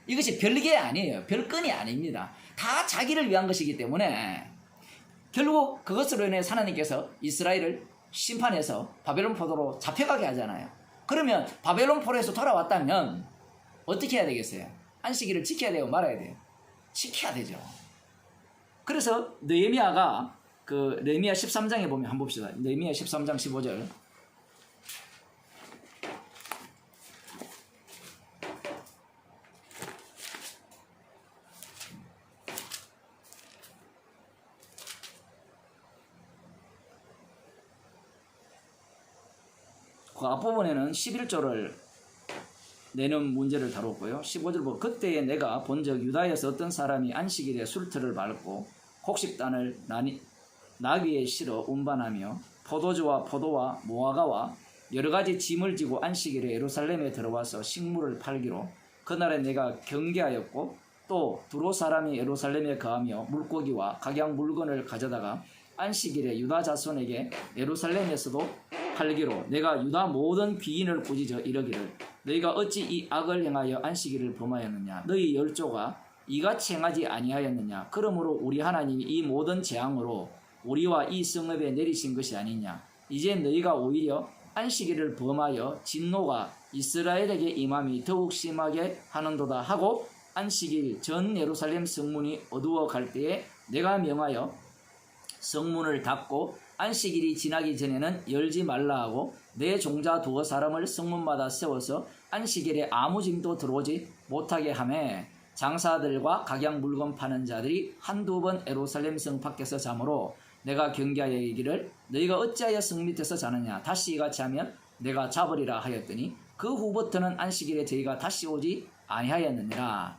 이것이 별게 아니에요. 별건이 아닙니다. 다 자기를 위한 것이기 때문에 결국 그것으로 인해 하나님께서 이스라엘을 심판해서 바벨론 포로로 잡혀가게 하잖아요. 그러면 바벨론 포로에서 돌아왔다면 어떻게 해야 되겠어요? 안식일을 지켜야 돼요? 말아야 돼요? 지켜야 되죠. 그래서 느헤미야가 느헤미야 13장에 보면 한번 봅시다. 느헤미야 13장 15절. 그 앞부분에는 11조를 내는 문제를 다뤘고요. 15절 보고 그때에 내가 본적 유다에서 어떤 사람이 안식일에 술틀을 밟고 곡식단을 나귀에 실어 운반하며 포도주와 포도와 무화과와 여러가지 짐을 지고 안식일에 예루살렘에 들어와서 식물을 팔기로 그날에 내가 경계하였고 또 두로 사람이 예루살렘에 거하며 물고기와 각양 물건을 가져다가 안식일에 유다 자손에게 예루살렘에서도 팔기로 내가 유다 모든 귀인을 꾸짖어 이르기를 너희가 어찌 이 악을 행하여 안식일을 범하였느냐 너희 열조가 이같이 행하지 아니하였느냐 그러므로 우리 하나님이 이 모든 재앙으로 우리와 이 성읍에 내리신 것이 아니냐 이제 너희가 오히려 안식일을 범하여 진노가 이스라엘에게 임함이 더욱 심하게 하는도다 하고 안식일 전 예루살렘 성문이 어두워 갈 때에 내가 명하여 성문을 닫고 안식일이 지나기 전에는 열지 말라 하고 내 종자 두어 사람을 성문마다 세워서 안식일에 아무 짐도 들어오지 못하게 하매 장사들과 각양 물건 파는 자들이 한두 번 예루살렘 성 밖에서 자므로 내가 경계하여 이기를 너희가 어찌하여 성 밑에서 자느냐 다시 이같이 하면 내가 잡으리라 하였더니 그 후부터는 안식일에 저희가 다시 오지 아니하였느니라.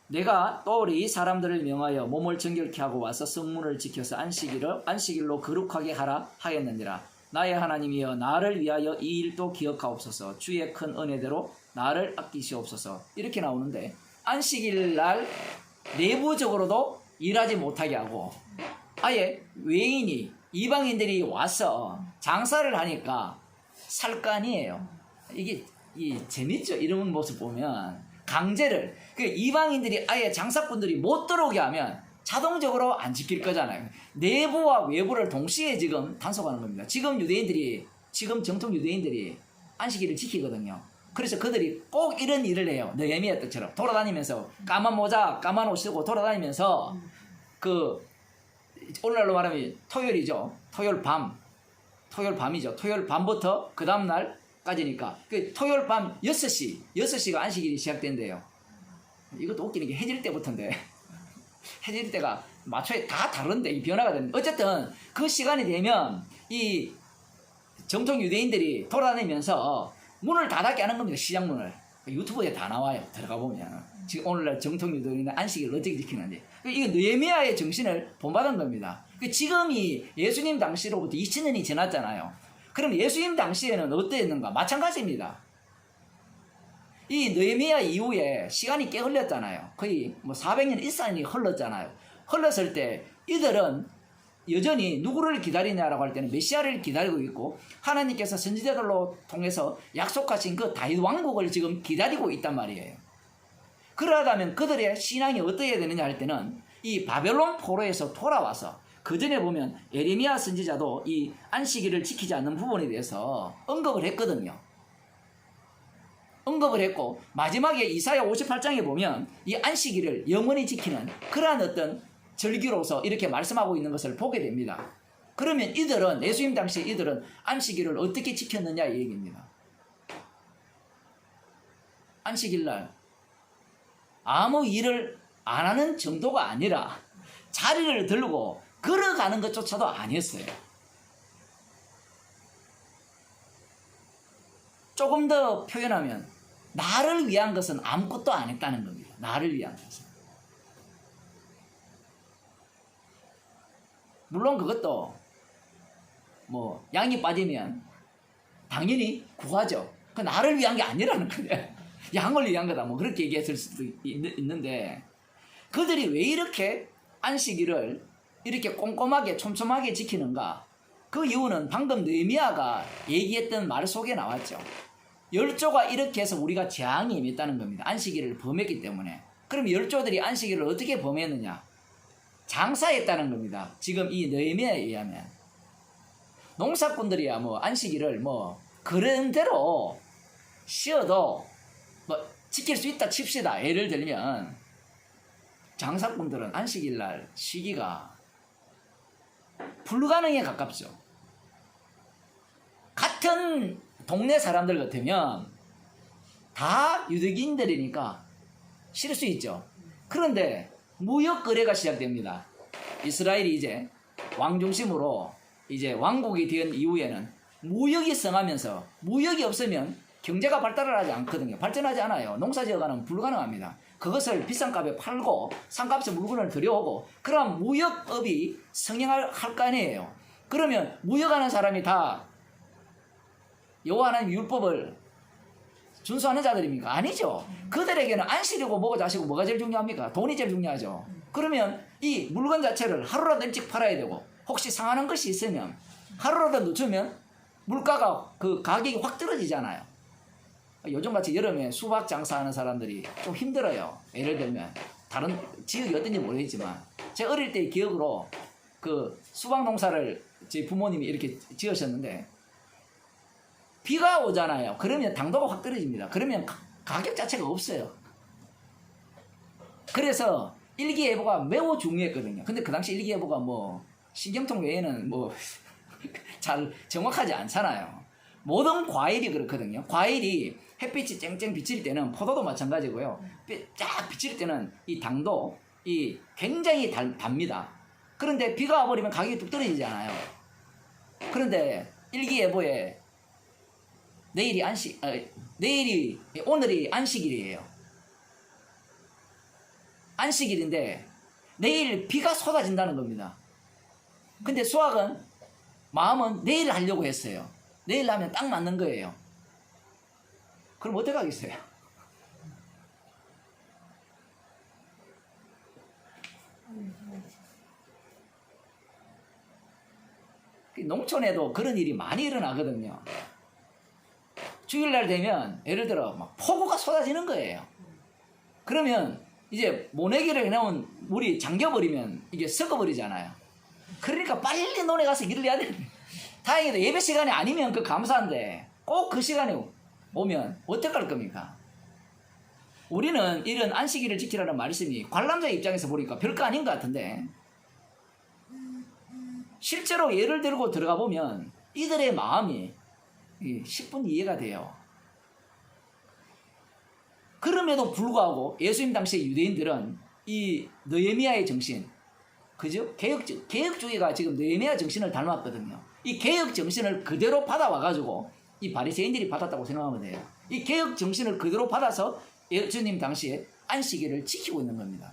내가 또 우리 사람들을 명하여 몸을 정결케 하고 와서 성문을 지켜서 안식일로 거룩하게 하라 하였느니라. 나의 하나님이여 나를 위하여 이 일도 기억하옵소서. 주의 큰 은혜대로 나를 아끼시옵소서. 이렇게 나오는데 안식일 날 내부적으로도 일하지 못하게 하고 아예 외인이 이방인들이 와서 장사를 하니까 살 거 아니에요. 이게 재밌죠. 이런 모습 보면 강제를 이방인들이 아예 장사꾼들이 못 들어오게 하면 자동적으로 안 지킬 거잖아요. 내부와 외부를 동시에 지금 단속하는 겁니다. 지금 정통 유대인들이 안식일을 지키거든요. 그래서 그들이 꼭 이런 일을 해요. 느헤미야 때처럼 돌아다니면서 까만 모자, 까만 옷 쓰고 돌아다니면서 오늘날로 말하면 토요일이죠. 토요일 밤이죠. 토요일 밤부터 그 다음날까지니까 토요일 밤 6시가 안식일이 시작된대요. 이것도 웃기는 게 해질 때부터인데 해질 때가 마초에 다 다른데 이 변화가 되는데 어쨌든 그 시간이 되면 이 정통 유대인들이 돌아다니면서 문을 닫게 하는 겁니다. 시장 문을. 유튜브에 다 나와요. 들어가 보면 지금 오늘날 정통 유대인은 안식일을 어떻게 지키는지. 이거 느헤미야의 정신을 본받은 겁니다. 지금이 예수님 당시로부터 2000년이 지났잖아요. 그럼 예수님 당시에는 어땠는가? 마찬가지입니다. 이 느헤미야 이후에 시간이 꽤 흘렀잖아요. 거의 400년 이상이 흘렀잖아요. 흘렀을 때 이들은 여전히 누구를 기다리냐라고 할 때는 메시아를 기다리고 있고 하나님께서 선지자들로 통해서 약속하신 그 다윗 왕국을 지금 기다리고 있단 말이에요. 그러다면 그들의 신앙이 어떻게 되느냐 할 때는 이 바벨론 포로에서 돌아와서 그 전에 보면 예레미야 선지자도 이 안식일을 지키지 않는 부분에 대해서 언급을 했거든요. 언급을 했고 마지막에 이사야 58장에 보면 이 안식일을 영원히 지키는 그러한 어떤 절기로서 이렇게 말씀하고 있는 것을 보게 됩니다. 그러면 이들은 예수님 당시 이들은 안식일을 어떻게 지켰느냐 이 얘기입니다. 안식일날 아무 일을 안 하는 정도가 아니라 자리를 들고 걸어가는 것조차도 아니었어요. 조금 더 표현하면 나를 위한 것은 아무것도 안 했다는 겁니다. 나를 위한 것은. 물론 그것도 양이 빠지면 당연히 구하죠. 그 나를 위한 게 아니라는 거예요. 양을 위한 거다. 그렇게 얘기했을 수도 있는데 그들이 왜 이렇게 안식일을 이렇게 꼼꼼하게 촘촘하게 지키는가? 그 이유는 방금 느헤미야가 얘기했던 말 속에 나왔죠. 열조가 이렇게 해서 우리가 재앙이 임했다는 겁니다. 안식일을 범했기 때문에. 그럼 열조들이 안식일을 어떻게 범했느냐? 장사했다는 겁니다. 지금 이 느헤미야에 의하면 농사꾼들이야 안식일을 그런 대로 쉬어도 지킬 수 있다 칩시다. 예를 들면 장사꾼들은 안식일날 쉬기가 불가능에 가깝죠. 같은 동네 사람들 같으면 다 유대인들이니까 쉴 수 있죠. 그런데 무역 거래가 시작됩니다. 이스라엘이 이제 왕 중심으로 이제 왕국이 된 이후에는 무역이 성하면서 무역이 없으면 경제가 발달을 하지 않거든요. 발전하지 않아요. 농사지어가는 불가능합니다. 그것을 비싼 값에 팔고 상값에 물건을 들여오고 그럼 무역업이 성행할 거 아니에요. 그러면 무역하는 사람이 다 여호와 하나님 율법을 준수하는 자들입니까? 아니죠. 그들에게는 안식이고 뭐가 자시고 뭐가 제일 중요합니까? 돈이 제일 중요하죠. 그러면 이 물건 자체를 하루라도 일찍 팔아야 되고 혹시 상하는 것이 있으면 하루라도 늦추면 물가가 그 가격이 확 떨어지잖아요. 요즘같이 여름에 수박 장사하는 사람들이 좀 힘들어요. 예를 들면 다른 지역이 어떤지 모르겠지만 제 어릴 때 기억으로 그 수박 농사를 제 부모님이 이렇게 지으셨는데 비가 오잖아요. 그러면 당도가 확 떨어집니다. 그러면 가격 자체가 없어요. 그래서 일기예보가 매우 중요했거든요. 근데 그 당시 일기예보가 신경통 외에는 잘 정확하지 않잖아요. 모든 과일이 그렇거든요. 과일이 햇빛이 쨍쨍 비칠 때는 포도도 마찬가지고요. 쫙 비칠 때는 이 당도 굉장히 답니다. 그런데 비가 와버리면 가격이 뚝 떨어지잖아요. 그런데 일기예보에 오늘이 안식일이에요. 안식일인데 내일 비가 쏟아진다는 겁니다. 근데 수학은 마음은 내일 하려고 했어요. 내일 하면 딱 맞는 거예요. 그럼 어떻게 하겠어요? 농촌에도 그런 일이 많이 일어나거든요. 주일날 되면 예를 들어 막 폭우가 쏟아지는 거예요. 그러면 이제 모내기를 해놓은 물이 잠겨버리면 이게 썩어버리잖아요. 그러니까 빨리 논에 가서 일을 해야 돼. 다행히도 예배 시간이 아니면 그 감사한데 꼭 그 시간에 오면 어떡할 겁니까? 우리는 이런 안식일을 지키라는 말씀이 관람자의 입장에서 보니까 별거 아닌 것 같은데 실제로 예를 들고 들어가 보면 이들의 마음이 10분 이해가 돼요. 그럼에도 불구하고 예수님 당시 유대인들은 이 느헤미야의 정신, 그죠? 개혁주의가 지금 느헤미야 정신을 닮았거든요. 이 개혁 정신을 그대로 받아와가지고 이 바리새인들이 받았다고 생각하면 돼요. 이 개혁 정신을 그대로 받아서 예수님 당시에 안식일을 지키고 있는 겁니다.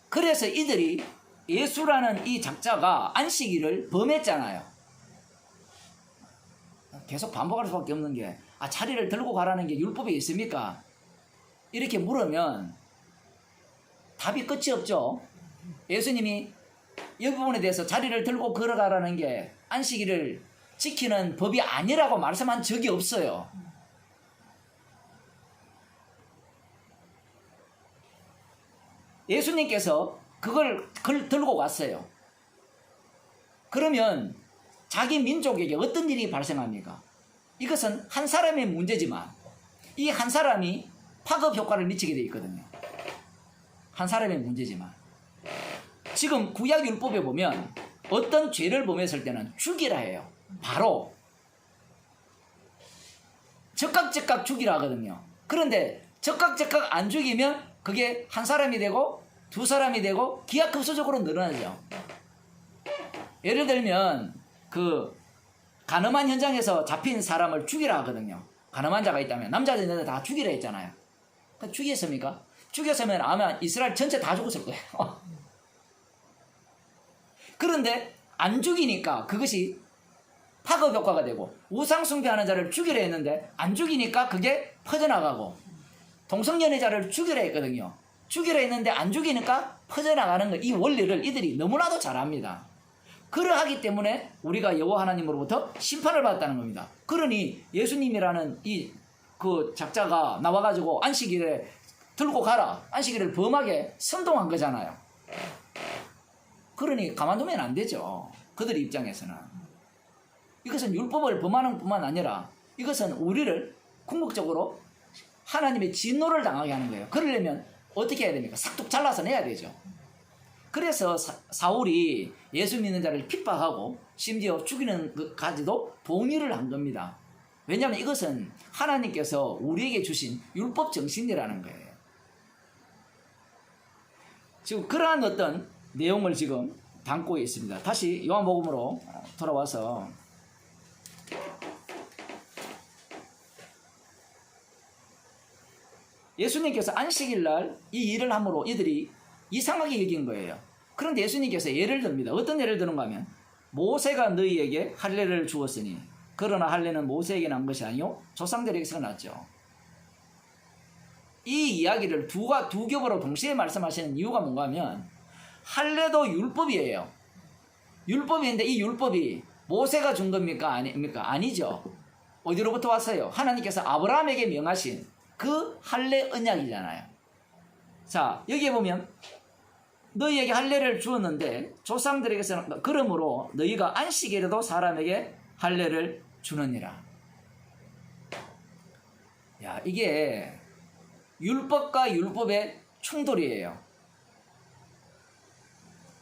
그래서 이들이 예수라는 이 작자가 안식일을 범했잖아요. 계속 반복할 수밖에 없는 게 자리를 들고 가라는 게 율법에 있습니까? 이렇게 물으면 답이 끝이 없죠. 예수님이 이 부분에 대해서 자리를 들고 걸어가라는 게 안식일을 지키는 법이 아니라고 말씀한 적이 없어요. 예수님께서 그걸 들고 갔어요. 그러면 자기 민족에게 어떤 일이 발생합니까? 이것은 한 사람의 문제지만 이 한 사람이 파급 효과를 미치게 되어 있거든요. 한 사람의 문제지만 지금 구약율법에 보면 어떤 죄를 범했을 때는 죽이라 해요. 바로 즉각 죽이라 하거든요. 그런데 즉각 안 죽이면 그게 한 사람이 되고 두 사람이 되고 기하급수적으로 늘어나죠. 예를 들면 그 간음한 현장에서 잡힌 사람을 죽이라 하거든요. 간음한 자가 있다면 남자들 여자들 다 죽이라 했잖아요. 죽였습니까? 죽였으면 아마 이스라엘 전체 다 죽었을 거예요. 그런데 안 죽이니까 그것이 파급 효과가 되고 우상 숭배하는 자를 죽이려 했는데 안 죽이니까 그게 퍼져나가고 동성연애자를 죽이려 했거든요. 죽이려 했는데 안 죽이니까 퍼져나가는 거, 이 원리를 이들이 너무나도 잘합니다. 그러하기 때문에 우리가 여호와 하나님으로부터 심판을 받았다는 겁니다. 그러니 예수님이라는 이 그 작자가 나와가지고 안식일에 들고 가라, 안식일을 범하게 선동한 거잖아요. 그러니 가만두면 안 되죠. 그들 입장에서는. 이것은 율법을 범하는 뿐만 아니라 이것은 우리를 궁극적으로 하나님의 진노를 당하게 하는 거예요. 그러려면 어떻게 해야 됩니까? 싹둑 잘라서 내야 되죠. 그래서 사울이 예수 믿는 자를 핍박하고 심지어 죽이는 것까지도 동의를 한 겁니다. 왜냐하면 이것은 하나님께서 우리에게 주신 율법 정신이라는 거예요. 지금 그러한 어떤 내용을 지금 담고 있습니다. 다시 요한복음으로 돌아와서 예수님께서 안식일 날 이 일을 함으로 이들이 이상하게 여긴 거예요. 그런데 예수님께서 예를 듭니다. 어떤 예를 드는가 하면 모세가 너희에게 할례를 주었으니 그러나 할례는 모세에게 난 것이 아니요 조상들에게서 났죠. 이 이야기를 두 겹으로 동시에 말씀하시는 이유가 뭔가 하면 할례도 율법이에요. 율법인데 이 율법이 모세가 준 겁니까? 아닙니까? 아니죠. 어디로부터 왔어요? 하나님께서 아브라함에게 명하신 그 할례 언약이잖아요. 자, 여기에 보면 너희에게 할례를 주었는데 조상들에게서는 그러므로 너희가 안식일에도 사람에게 할례를 주느니라. 야, 이게 율법과 율법의 충돌이에요.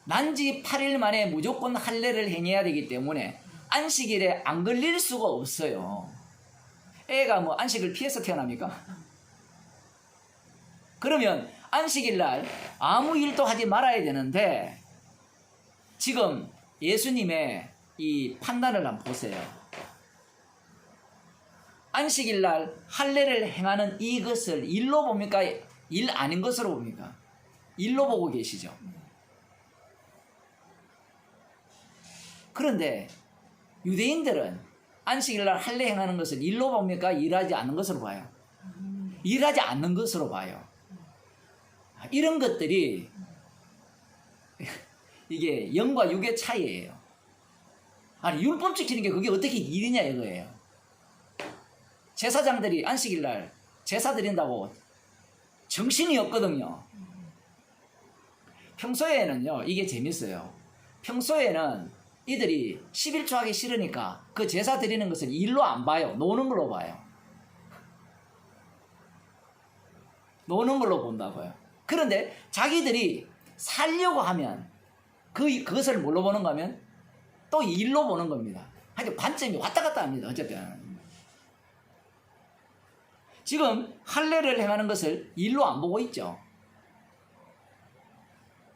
난지 8일 만에 무조건 할례를 행해야 되기 때문에 안식일에 안 걸릴 수가 없어요. 애가 뭐 안식을 피해서 태어납니까? 그러면 안식일 날 아무 일도 하지 말아야 되는데 지금 예수님의 이 판단을 한번 보세요. 안식일 날 할례를 행하는 이것을 일로 봅니까? 일 아닌 것으로 봅니까? 일로 보고 계시죠. 그런데 유대인들은 안식일 날 할례 행하는 것을 일로 봅니까? 일하지 않는 것으로 봐요. 일하지 않는 것으로 봐요. 이런 것들이 이게 영과 육의 차이예요. 아니 율법 지키는 게 그게 어떻게 일이냐 이거예요. 제사장들이 안식일 날 제사 드린다고 정신이 없거든요. 평소에는요 이게 재밌어요. 평소에는 이들이 11조 하기 싫으니까 그 제사 드리는 것을 일로 안 봐요. 노는 걸로 봐요. 노는 걸로 본다고요. 그런데 자기들이 살려고 하면 그것을 뭘로 보는가 하면 또 일로 보는 겁니다. 하여튼 관점이 왔다 갔다 합니다. 어쨌든 지금 할례를 행하는 것을 일로 안 보고 있죠.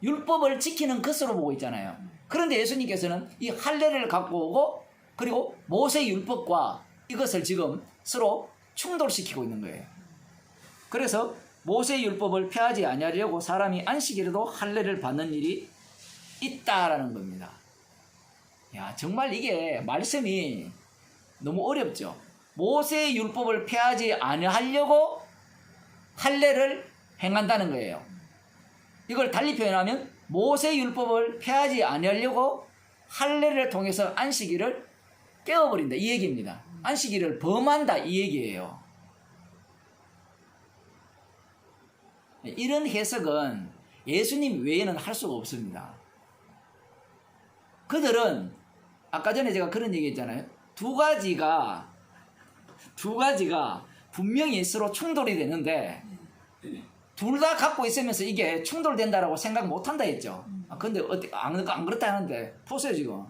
율법을 지키는 것으로 보고 있잖아요. 그런데 예수님께서는 이 할례를 갖고 오고 그리고 모세 율법과 이것을 지금 서로 충돌시키고 있는 거예요. 그래서 모세 율법을 폐하지 아니하려고 사람이 안식일에도 할례를 받는 일이 있다라는 겁니다. 야, 정말 이게 말씀이 너무 어렵죠. 모세 율법을 폐하지 아니하려고 할례를 행한다는 거예요. 이걸 달리 표현하면 모세 율법을 폐하지 아니하려고 할례를 통해서 안식일을 깨워버린다 이 얘기입니다. 안식일을 범한다 이 얘기예요. 이런 해석은 예수님 외에는 할 수가 없습니다. 그들은 아까 전에 제가 그런 얘기 했잖아요. 두 가지가 분명히 서로 충돌이 되는데 둘 다 갖고 있으면서 이게 충돌된다라고 생각 못한다 했죠. 근데 안 그렇다 하는데 보세요. 지금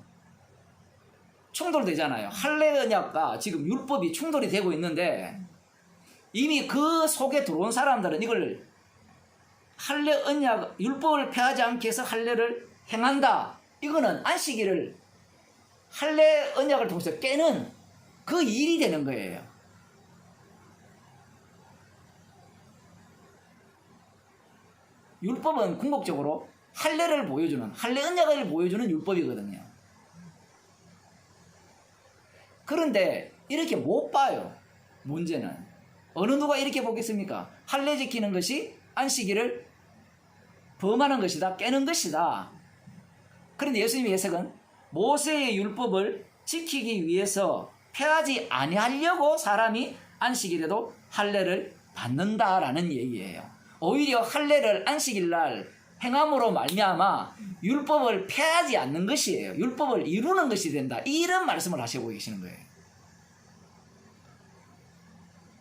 충돌되잖아요. 할례 언약과 지금 율법이 충돌이 되고 있는데 이미 그 속에 들어온 사람들은 이걸 할례 언약 율법을 폐하지 않게 해서 할례를 행한다. 이거는 안식일을 할례 언약을 통해서 깨는 그 일이 되는 거예요. 율법은 궁극적으로 할례를 보여주는 할례 언약을 보여주는 율법이거든요. 그런데 이렇게 못 봐요. 문제는 어느 누가 이렇게 보겠습니까? 할례 지키는 것이 안식일을 범하는 것이다, 깨는 것이다. 그런데 예수님의 해석은 모세의 율법을 지키기 위해서 폐하지 아니하려고 사람이 안식일에도 할례를 받는다라는 얘기예요. 오히려 할례를 안식일 날 행함으로 말미암아 율법을 폐하지 않는 것이에요. 율법을 이루는 것이 된다. 이런 말씀을 하시고 계시는 거예요.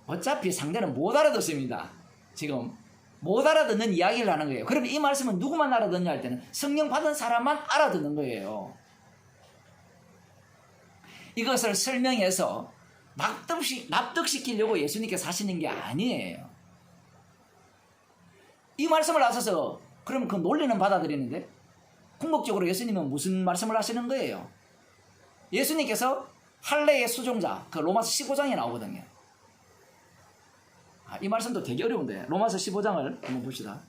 어차피 상대는 못 알아듣습니다. 지금 못 알아듣는 이야기를 하는 거예요. 그러면 이 말씀은 누구만 알아듣냐 할 때는 성령 받은 사람만 알아듣는 거예요. 이것을 설명해서 납득시키려고 예수님께서 하시는 게 아니에요. 이 말씀을 하셔서 그러면 그 논리는 받아들이는데 궁극적으로 예수님은 무슨 말씀을 하시는 거예요? 예수님께서 할례의 수종자, 그 로마서 15장에 나오거든요. 이 말씀도 되게 어려운데 로마서 15장을 한번 봅시다.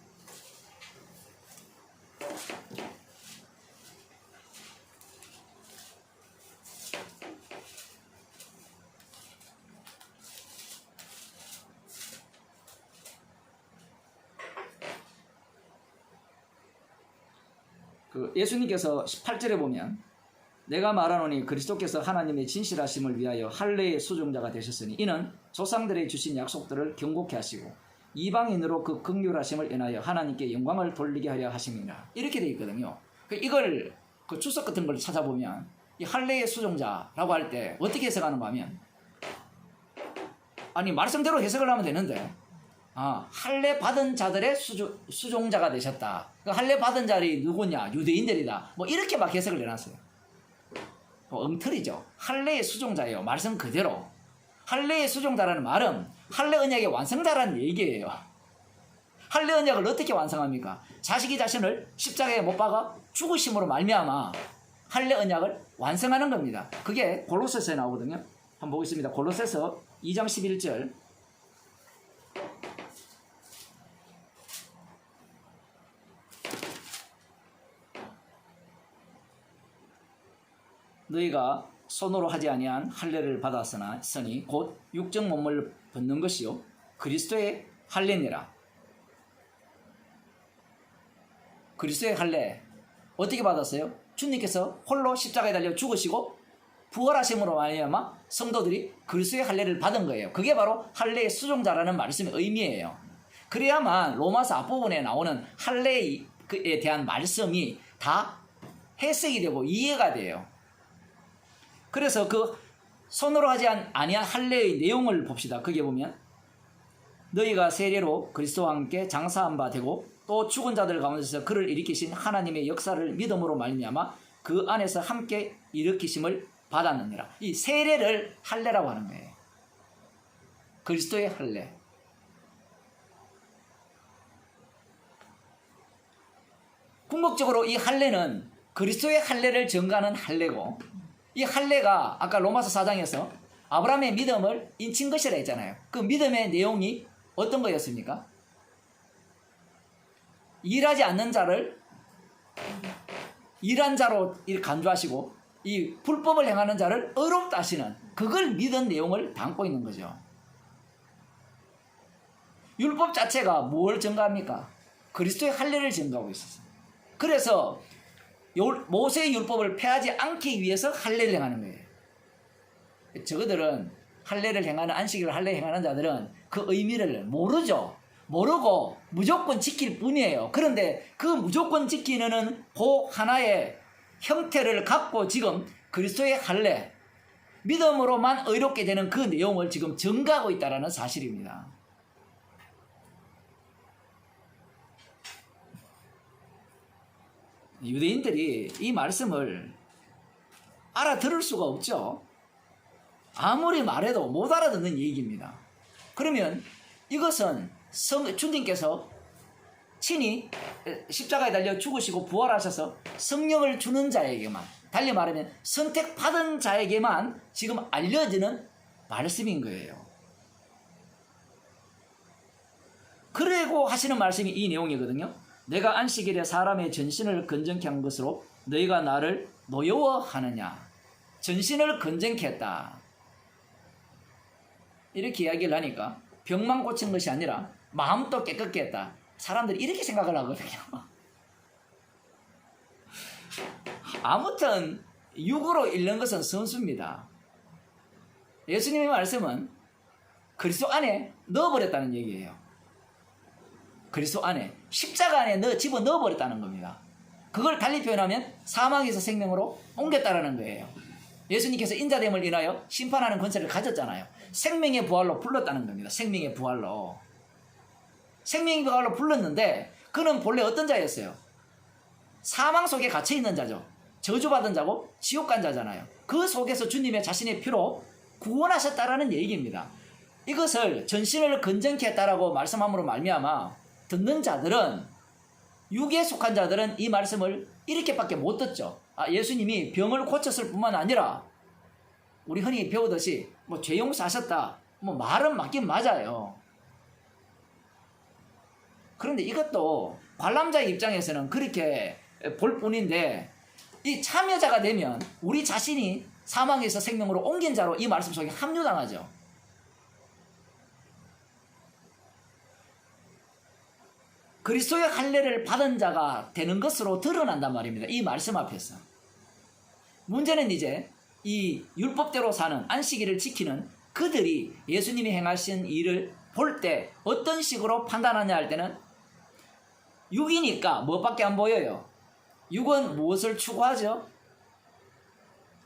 예수님께서 18절에 보면 내가 말하노니 그리스도께서 하나님의 진실하심을 위하여 할례의 수종자가 되셨으니 이는 조상들의 주신 약속들을 경고케 하시고 이방인으로 그 긍휼하심을 인하여 하나님께 영광을 돌리게 하려 하심이라. 이렇게 되어 있거든요. 이걸 그 주석 같은 걸 찾아보면 이 할례의 수종자라고 할 때 어떻게 해석하는가 하면 아니 말씀대로 해석을 하면 되는데 할례 받은 자들의 수종자가 되셨다. 그 할례 받은 자들이 누구냐? 유대인들이다. 뭐 이렇게 막 해석을 해놨어요. 엉터리죠. 할례의 수종자예요. 말씀 그대로. 할례의 수종자라는 말은 할례 언약의 완성자라는 얘기예요. 할례 언약을 어떻게 완성합니까? 자식이 자신을 십자가에 못 박아 죽으심으로 말미암아 할례 언약을 완성하는 겁니다. 그게 골로새서에 나오거든요. 한번 보겠습니다. 골로새서 2장 11절. 너희가 손으로 하지 아니한 할례를 받았으니 곧 육적 몸을 벗는 것이요 그리스도의 할례니라. 그리스도의 할례 어떻게 받았어요? 주님께서 홀로 십자가에 달려 죽으시고 부활하심으로 말미암아 성도들이 그리스도의 할례를 받은 거예요. 그게 바로 할례의 수종자라는 말씀의 의미예요. 그래야만 로마서 앞부분에 나오는 할례에 대한 말씀이 다 해석이 되고 이해가 돼요. 그래서 그 손으로 하지 아니한 할례의 내용을 봅시다. 거기에 보면 너희가 세례로 그리스도와 함께 장사한 바 되고 또 죽은 자들 가운데서 그를 일으키신 하나님의 역사를 믿음으로 말미암아 그 안에서 함께 일으키심을 받았느니라. 이 세례를 할례라고 하는 거예요. 그리스도의 할례. 궁극적으로 이 할례는 그리스도의 할례를 증가하는 할례고, 이 할례가 아까 로마서 4장에서 아브라함의 믿음을 인친 것이라 했잖아요. 그 믿음의 내용이 어떤 거였습니까? 일하지 않는 자를 일한 자로 간주하시고 이 불법을 행하는 자를 의롭다 하시는, 그걸 믿은 내용을 담고 있는 거죠. 율법 자체가 뭘 증가합니까? 그리스도의 할례를 증가하고 있었어요. 그래서 모세의 율법을 폐하지 않기 위해서 할례를 행하는 거예요. 저거들은 할례를 행하는, 안식일을 할례 행하는 자들은 그 의미를 모르죠. 모르고 무조건 지킬 뿐이에요. 그런데 그 무조건 지키는 그 하나의 형태를 갖고 지금 그리스도의 할례, 믿음으로만 의롭게 되는 그 내용을 지금 증가하고 있다는 사실입니다. 유대인들이 이 말씀을 알아들을 수가 없죠. 아무리 말해도 못 알아듣는 얘기입니다. 그러면 이것은 주님께서 친히 십자가에 달려 죽으시고 부활하셔서 성령을 주는 자에게만, 달리 말하면 선택받은 자에게만 지금 알려지는 말씀인 거예요. 그러고 하시는 말씀이 이 내용이거든요. 내가 안식일에 사람의 전신을 건전케 한 것으로 너희가 나를 노여워하느냐. 전신을 건전케 했다. 이렇게 이야기를 하니까 병만 고친 것이 아니라 마음도 깨끗게 했다. 사람들이 이렇게 생각을 하거든요. 아무튼 육으로 잃는 것은 선수입니다. 예수님의 말씀은 그리스도 안에 넣어버렸다는 얘기예요. 그리스도 안에, 십자가 안에 집어넣어버렸다는 겁니다. 그걸 달리 표현하면 사망에서 생명으로 옮겼다라는 거예요. 예수님께서 인자됨을 인하여 심판하는 권세를 가졌잖아요. 생명의 부활로 불렀다는 겁니다. 생명의 부활로. 생명의 부활로 불렀는데 그는 본래 어떤 자였어요? 사망 속에 갇혀있는 자죠. 저주받은 자고 지옥 간 자잖아요. 그 속에서 주님의 자신의 피로 구원하셨다라는 얘기입니다. 이것을 전신을 건전케 했다라고 말씀함으로 말미암아 듣는 자들은, 육에 속한 자들은 이 말씀을 이렇게밖에 못 듣죠. 예수님이 병을 고쳤을 뿐만 아니라 우리 흔히 배우듯이 죄 용서하셨다, 말은 맞긴 맞아요. 그런데 이것도 관람자의 입장에서는 그렇게 볼 뿐인데, 이 참여자가 되면 우리 자신이 사망에서 생명으로 옮긴 자로 이 말씀 속에 합류당하죠. 그리스도의 할례를 받은 자가 되는 것으로 드러난단 말입니다. 이 말씀 앞에서. 문제는 이제 이 율법대로 사는, 안식일을 지키는 그들이 예수님이 행하신 일을 볼 때 어떤 식으로 판단하냐 할 때는, 육이니까 무엇밖에 안 보여요. 육은 무엇을 추구하죠?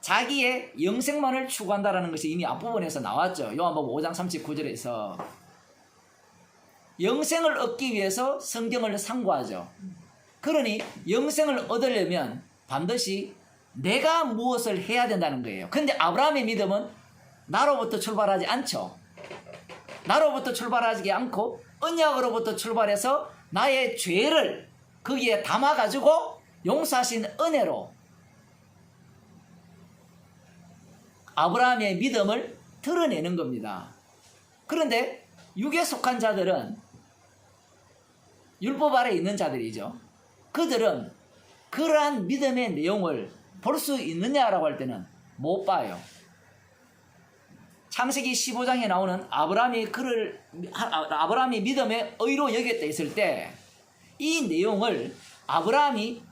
자기의 영생만을 추구한다는 것이 이미 앞부분에서 나왔죠. 요한복음 5장 39절에서 영생을 얻기 위해서 성경을 상고하죠. 그러니 영생을 얻으려면 반드시 내가 무엇을 해야 된다는 거예요. 그런데 아브라함의 믿음은 나로부터 출발하지 않죠. 나로부터 출발하지 않고 언약으로부터 출발해서 나의 죄를 거기에 담아가지고 용서하신 은혜로 아브라함의 믿음을 드러내는 겁니다. 그런데 육에 속한 자들은 율법 아래 있는 자들이죠. 그들은 그러한 믿음의 내용을 볼 수 있느냐라고 할 때는 못 봐요. 창세기 15장에 나오는 아브라함이 믿음의 의로 여겼다 했을 때 이 내용을 아브라함이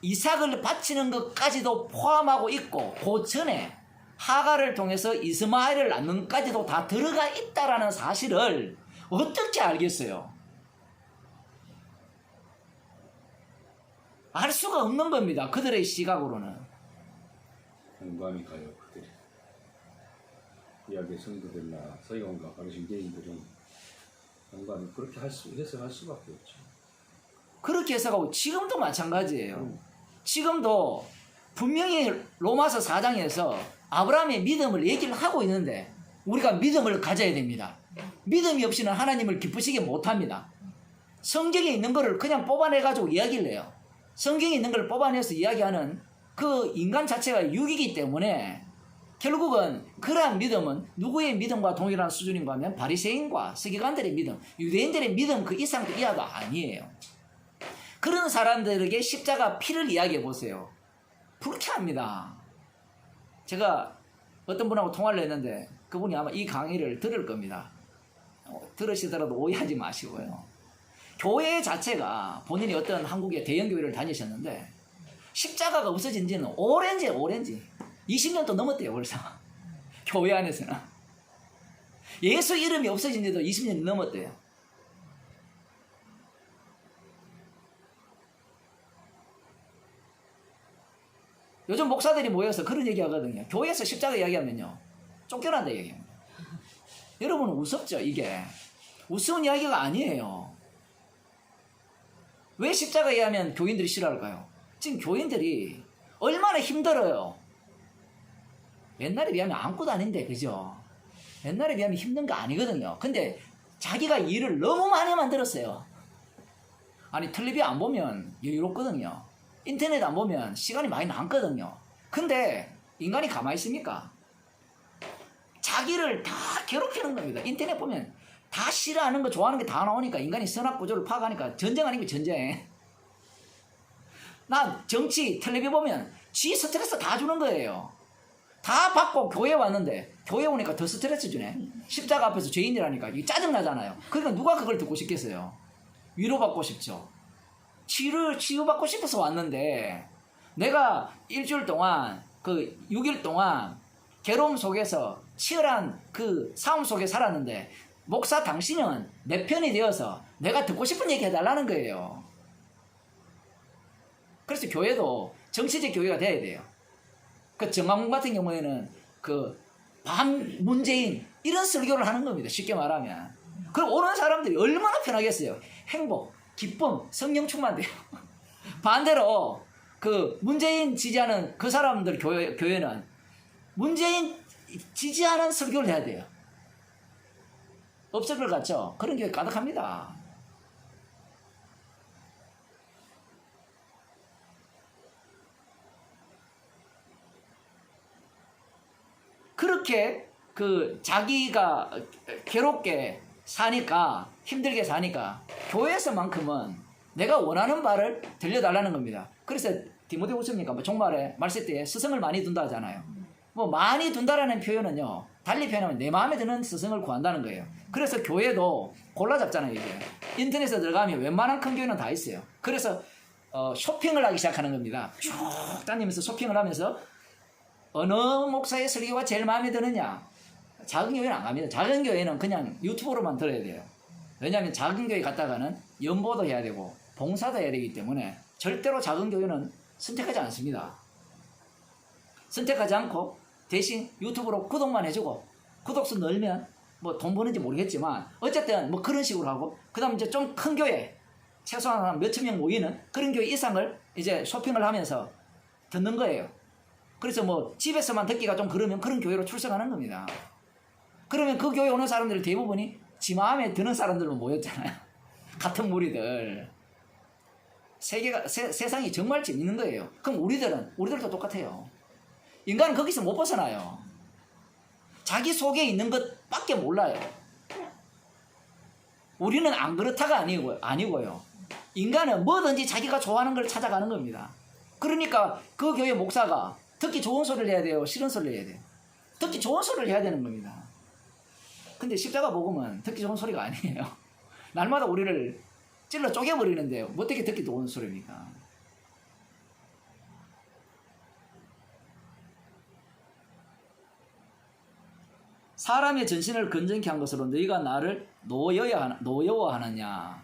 이삭을 바치는 것까지도 포함하고 있고 그 전에 하갈을 통해서 이스마엘을 낳는 것까지도 다 들어가 있다라는 사실을 어떻게 알겠어요? 알 수가 없는 겁니다. 그들의 시각으로는. 공감이 가요. 그들이 이야기의 성도들나 서기관과 바리새인 유대인들은 공감이 그렇게 해석할 수밖에 없죠. 그렇게 해석하고 지금도 마찬가지예요. 지금도 분명히 로마서 4장에서 아브라함의 믿음을 얘기를 하고 있는데 우리가 믿음을 가져야 됩니다. 믿음이 없이는 하나님을 기쁘시게 못합니다. 성경에 있는 거를 그냥 뽑아내가지고 이야기를 해요. 성경에 있는 걸 뽑아내서 이야기하는 그 인간 자체가 육이기 때문에 결국은 그러한 믿음은 누구의 믿음과 동일한 수준인가 하면 바리새인과 서기관들의 믿음, 유대인들의 믿음 그 이상 그 이하도 아니에요. 그런 사람들에게 십자가 피를 이야기해 보세요. 불쾌합니다. 제가 어떤 분하고 통화를 했는데 그분이 아마 이 강의를 들을 겁니다. 들으시더라도 오해하지 마시고요. 교회 자체가 본인이 어떤 한국의 대형교회를 다니셨는데 십자가가 없어진 지는 오랜지예요. 20년도 넘었대요. 벌써 교회 안에서는 예수 이름이 없어진 지도 20년이 넘었대요. 요즘 목사들이 모여서 그런 얘기 하거든요. 교회에서 십자가 이야기하면요 쫓겨난다 얘기합니다. 여러분 우습죠. 이게 우스운 이야기가 아니에요. 왜 십자가 이야기하면 교인들이 싫어할까요? 지금 교인들이 얼마나 힘들어요. 옛날에 비하면 아무것도 아닌데, 그죠? 옛날에 비하면 힘든 거 아니거든요. 근데 자기가 일을 너무 많이 만들었어요. 아니 텔레비 안 보면 여유롭거든요. 인터넷 안 보면 시간이 많이 남거든요. 근데 인간이 가만히 있습니까? 자기를 다 괴롭히는 겁니다. 인터넷 보면 다 싫어하는 거 좋아하는 게 다 나오니까 인간이 선악구조를 파악하니까 전쟁 아니면 전쟁. 나 정치 텔레비 보면 지 스트레스 다 주는 거예요. 다 받고 교회 왔는데 교회 오니까 더 스트레스 주네. 십자가 앞에서 죄인이라니까 이게 짜증나잖아요. 그러니까 누가 그걸 듣고 싶겠어요? 위로받고 싶죠. 치유받고 싶어서 왔는데 내가 일주일 동안 그 6일 동안 괴로움 속에서 치열한 그 싸움 속에 살았는데 목사 당신은 내 편이 되어서 내가 듣고 싶은 얘기 해달라는 거예요. 그래서 교회도 정치적 교회가 돼야 돼요. 그 정강훈 같은 경우에는 그 반문재인 이런 설교를 하는 겁니다. 쉽게 말하면. 그럼 오는 사람들이 얼마나 편하겠어요. 행복, 기쁨, 성령 충만돼요. 반대로 그 문재인 지지하는 그 사람들 교회는 문재인 지지하는 설교를 해야 돼요. 없을 것 같죠? 그런 교회 가득합니다. 그렇게 그 자기가 괴롭게 사니까 힘들게 사니까 교회에서만큼은 내가 원하는 바를 들려달라는 겁니다. 그래서 디모데후서입니까? 뭐 종말에 말세 때에 스승을 많이 둔다 하잖아요. 뭐 많이 둔다라는 표현은요 달리 표현하면 내 마음에 드는 스승을 구한다는 거예요. 그래서 교회도 골라 잡잖아요. 이제 인터넷에 들어가면 웬만한 큰 교회는 다 있어요. 그래서 쇼핑을 하기 시작하는 겁니다. 쭉 다니면서 쇼핑을 하면서 어느 목사의 설교가 제일 마음에 드느냐. 작은 교회는 안 갑니다. 작은 교회는 그냥 유튜브로만 들어야 돼요. 왜냐하면 작은 교회 갔다가는 연보도 해야 되고 봉사도 해야 되기 때문에 절대로 작은 교회는 선택하지 않습니다. 선택하지 않고 대신 유튜브로 구독만 해주고 구독수 늘면 뭐 돈 버는지 모르겠지만 어쨌든 뭐 그런 식으로 하고 그 다음 이제 좀 큰 교회 최소한 한 몇천 명 모이는 그런 교회 이상을 이제 쇼핑을 하면서 듣는 거예요. 그래서 뭐 집에서만 듣기가 좀 그러면 그런 교회로 출석하는 겁니다. 그러면 그 교회 오는 사람들 대부분이 지 마음에 드는 사람들만 모였잖아요. 같은 무리들. 세상이 정말 재밌는 거예요. 그럼 우리들도 똑같아요. 인간은 거기서 못 벗어나요. 자기 속에 있는 것밖에 몰라요. 우리는 안 그렇다가 아니고요. 인간은 뭐든지 자기가 좋아하는 걸 찾아가는 겁니다. 그러니까 그 교회 목사가 듣기 좋은 소리를 해야 돼요? 싫은 소리를 해야 돼요? 듣기 좋은 소리를 해야 되는 겁니다. 근데 십자가 복음은 듣기 좋은 소리가 아니에요. 날마다 우리를 찔러 쪼개버리는데요. 어떻게 듣기 좋은 소리입니까? 사람의 전신을 건전케 한 것으로 너희가 나를 노여워하느냐?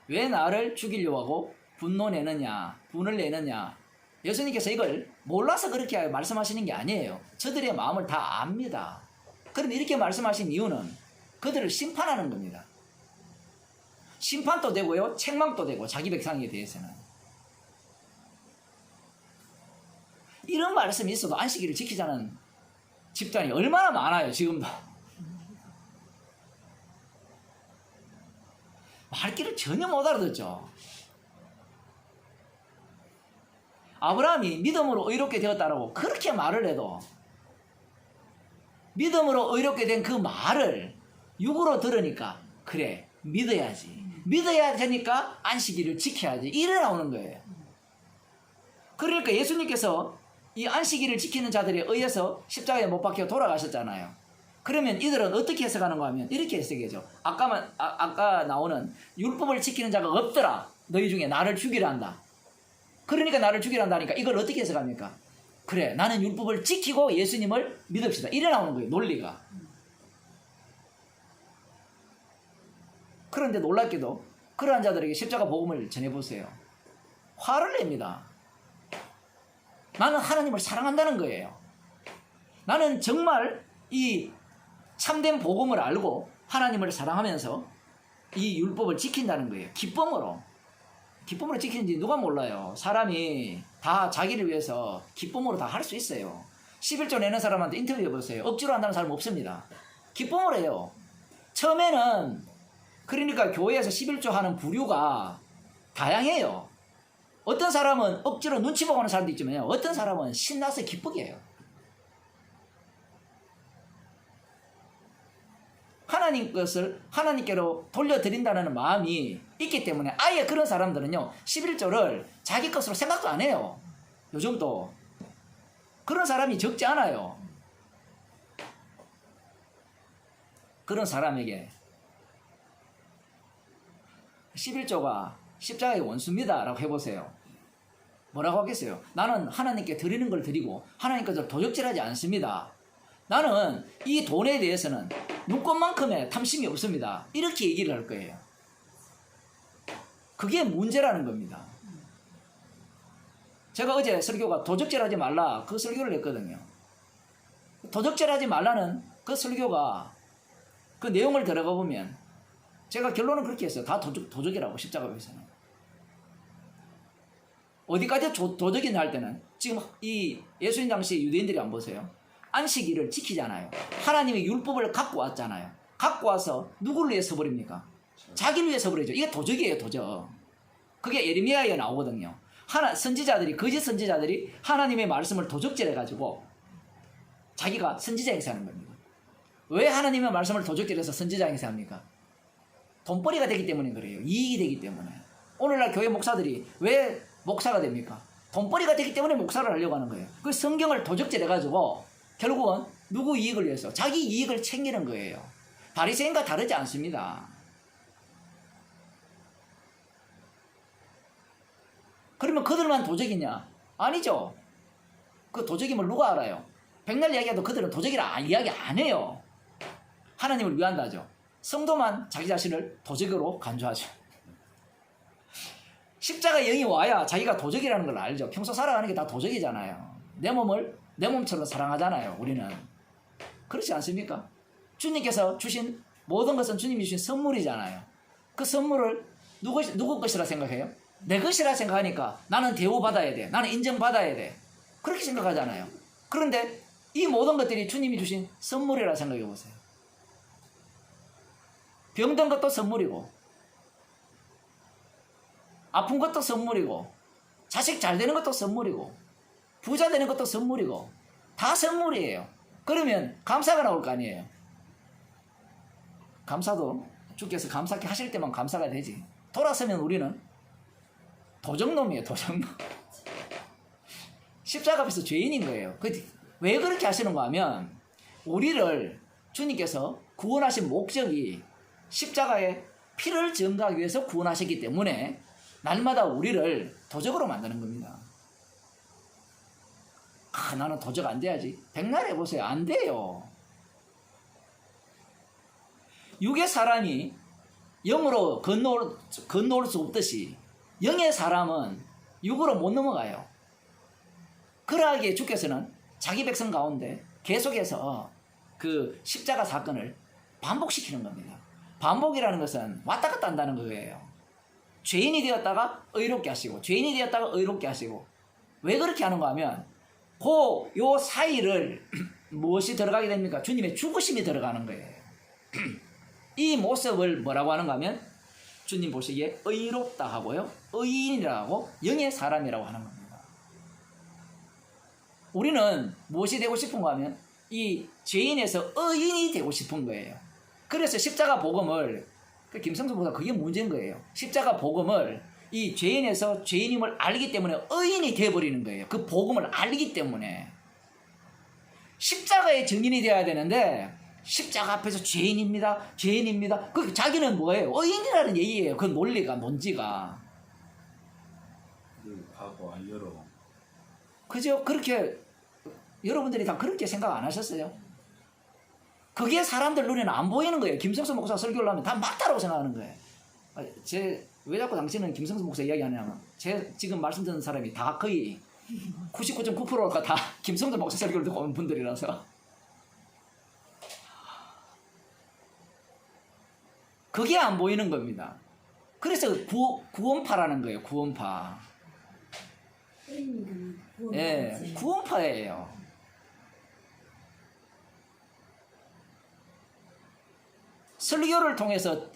왜 나를 죽이려고 하고 분을 내느냐? 예수님께서 이걸 몰라서 그렇게 말씀하시는 게 아니에요. 저들의 마음을 다 압니다. 그런데 이렇게 말씀하신 이유는 그들을 심판하는 겁니다. 심판도 되고요, 책망도 되고, 자기 백성에 대해서는. 이런 말씀이 있어도 안식일을 지키자는 집단이 얼마나 많아요, 지금도. 말귀를 전혀 못 알아듣죠. 아브라함이 믿음으로 의롭게 되었다라고 그렇게 말을 해도 믿음으로 의롭게 된 그 말을 육으로 들으니까 그래, 믿어야지. 믿어야 되니까 안식일을 지켜야지. 이래 나오는 거예요. 그러니까 예수님께서 이 안식일을 지키는 자들에 의해서 십자가에 못 박혀 돌아가셨잖아요. 그러면 이들은 어떻게 해석하는가 하면 이렇게 해석해죠. 아까 나오는 율법을 지키는 자가 없더라. 너희 중에 나를 죽이려 한다. 그러니까 나를 죽이려 한다니까 이걸 어떻게 해석합니까? 그래, 나는 율법을 지키고 예수님을 믿읍시다. 이래 나오는 거예요, 논리가. 그런데 놀랍게도 그러한 자들에게 십자가 복음을 전해보세요. 화를 냅니다. 나는 하나님을 사랑한다는 거예요. 나는 정말 이 참된 복음을 알고 하나님을 사랑하면서 이 율법을 지킨다는 거예요. 기쁨으로 지키는지 누가 몰라요. 사람이 다 자기를 위해서 기쁨으로 다 할 수 있어요. 11조 내는 사람한테 인터뷰해 보세요. 억지로 한다는 사람 없습니다. 기쁨으로 해요. 처음에는 그러니까 교회에서 11조 하는 부류가 다양해요. 어떤 사람은 억지로 눈치 보고 하는 사람도 있지만요, 어떤 사람은 신나서 기쁘게 해요. 하나님 것을 하나님께로 돌려드린다는 마음이 있기 때문에 아예 그런 사람들은요 11조를 자기 것으로 생각도 안 해요. 요즘도 그런 사람이 적지 않아요. 그런 사람에게 11조가 십자가의 원수입니다 라고 해보세요. 뭐라고 하겠어요? 나는 하나님께 드리는 걸 드리고 하나님 것을 도적질하지 않습니다. 나는 이 돈에 대해서는 눈꽃만큼의 탐심이 없습니다. 이렇게 얘기를 할 거예요. 그게 문제라는 겁니다. 제가 어제 설교가 도적질하지 말라 그 설교를 했거든요. 도적질하지 말라는 그 설교가 그 내용을 들어가 보면 제가 결론은 그렇게 했어요. 다 도적이라고 십자가에서는. 어디까지 도적이냐 할 때는 지금 이 예수님 당시 유대인들이 안 보세요. 안식일을 지키잖아요. 하나님의 율법을 갖고 왔잖아요. 갖고 와서 누구를 위해서 버립니까? 자기를 위해서 버리죠. 이게 도적이에요, 도적. 그게 예레미야에 나오거든요. 거짓 선지자들이 하나님의 말씀을 도적질해가지고 자기가 선지자 행세하는 겁니다. 왜 하나님의 말씀을 도적질해서 선지자 행세합니까? 돈벌이가 되기 때문에 그래요. 이익이 되기 때문에. 오늘날 교회 목사들이 왜 목사가 됩니까? 돈벌이가 되기 때문에 목사를 하려고 하는 거예요. 그 성경을 도적질해가지고 결국은 누구 이익을 위해서 자기 이익을 챙기는 거예요. 바리새인과 다르지 않습니다. 그러면 그들만 도적이냐? 아니죠. 그 도적임을 누가 알아요? 백날 이야기해도 그들은 도적이라 이야기 안 해요. 하나님을 위한다죠. 성도만 자기 자신을 도적으로 간주하죠. 십자가 영이 와야 자기가 도적이라는 걸 알죠. 평소 살아가는 게 다 도적이잖아요. 내 몸을 내 몸처럼 사랑하잖아요. 우리는. 그렇지 않습니까? 주님께서 주신 모든 것은 주님이 주신 선물이잖아요. 그 선물을 누구 것이라 생각해요? 내 것이라 생각하니까 나는 대우받아야 돼. 나는 인정받아야 돼. 그렇게 생각하잖아요. 그런데 이 모든 것들이 주님이 주신 선물이라 생각해 보세요. 병든 것도 선물이고 아픈 것도 선물이고 자식 잘 되는 것도 선물이고 부자 되는 것도 선물이고 다 선물이에요. 그러면 감사가 나올 거 아니에요. 감사도 주께서 감사케 하실 때만 감사가 되지. 돌아서면 우리는 도적놈이에요. 도적놈. 십자가 앞에서 죄인인 거예요. 왜 그렇게 하시는가 하면 우리를 주님께서 구원하신 목적이 십자가에 피를 증가하기 위해서 구원하셨기 때문에 날마다 우리를 도적으로 만드는 겁니다. 나는 도적 안 돼야지. 백날 해보세요. 안 돼요. 육의 사람이 영으로 건너올 수 없듯이 영의 사람은 육으로 못 넘어가요. 그러하기에 주께서는 자기 백성 가운데 계속해서 그 십자가 사건을 반복시키는 겁니다. 반복이라는 것은 왔다 갔다 한다는 거예요. 죄인이 되었다가 의롭게 하시고 죄인이 되었다가 의롭게 하시고 왜 그렇게 하는가 하면 요 사이를 무엇이 들어가게 됩니까? 주님의 죽으심이 들어가는 거예요. 이 모습을 뭐라고 하는가 하면 주님 보시기에 의롭다 하고요. 의인이라고 영의 사람이라고 하는 겁니다. 우리는 무엇이 되고 싶은가 하면 이 죄인에서 의인이 되고 싶은 거예요. 그래서 십자가 복음을 김성수 목사 그게 문제인 거예요. 십자가 복음을 이 죄인에서 죄인임을 알기 때문에 의인이 되어버리는 거예요. 그 복음을 알기 때문에 십자가의 증인이 되어야 되는데 십자가 앞에서 죄인입니다. 죄인입니다. 그 자기는 뭐예요? 의인이라는 얘기예요. 그 논리가 논지가. 하고 알려로. 그죠? 그렇게 여러분들이 다 그렇게 생각 안 하셨어요? 그게 사람들 눈에는 안 보이는 거예요. 김성수 목사 설교를 하면 다 맞다라고 생각하는 거예요. 왜 자꾸 당신은 김성수 목사 이야기하냐면 제 지금 말씀 듣는 사람이 다 거의 99.9%가 다 김성수 목사 설교를 듣고 온 분들이라서 그게 안 보이는 겁니다. 그래서 구원파라는 거예요. 구원파. 예, 구원파예요. 설교를 통해서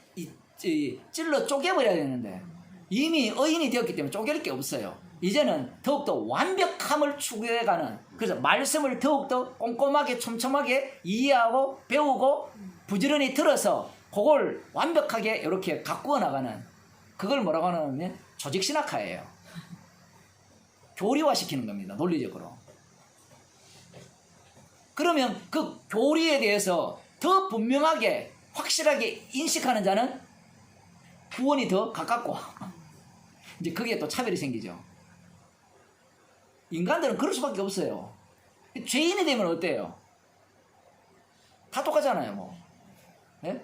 찔러 쪼개버려야 되는데 이미 의인이 되었기 때문에 쪼갤 게 없어요. 이제는 더욱더 완벽함을 추구해가는, 그래서 말씀을 더욱더 꼼꼼하게 촘촘하게 이해하고 배우고 부지런히 들어서 그걸 완벽하게 이렇게 가꾸어 나가는, 그걸 뭐라고 하냐면 조직신학화예요. 교리화시키는 겁니다. 논리적으로. 그러면 그 교리에 대해서 더 분명하게 확실하게 인식하는 자는 구원이 더 가깝고 이제 거기에 또 차별이 생기죠. 인간들은 그럴 수밖에 없어요. 죄인이 되면 어때요? 다 똑같잖아요. 뭐. 네?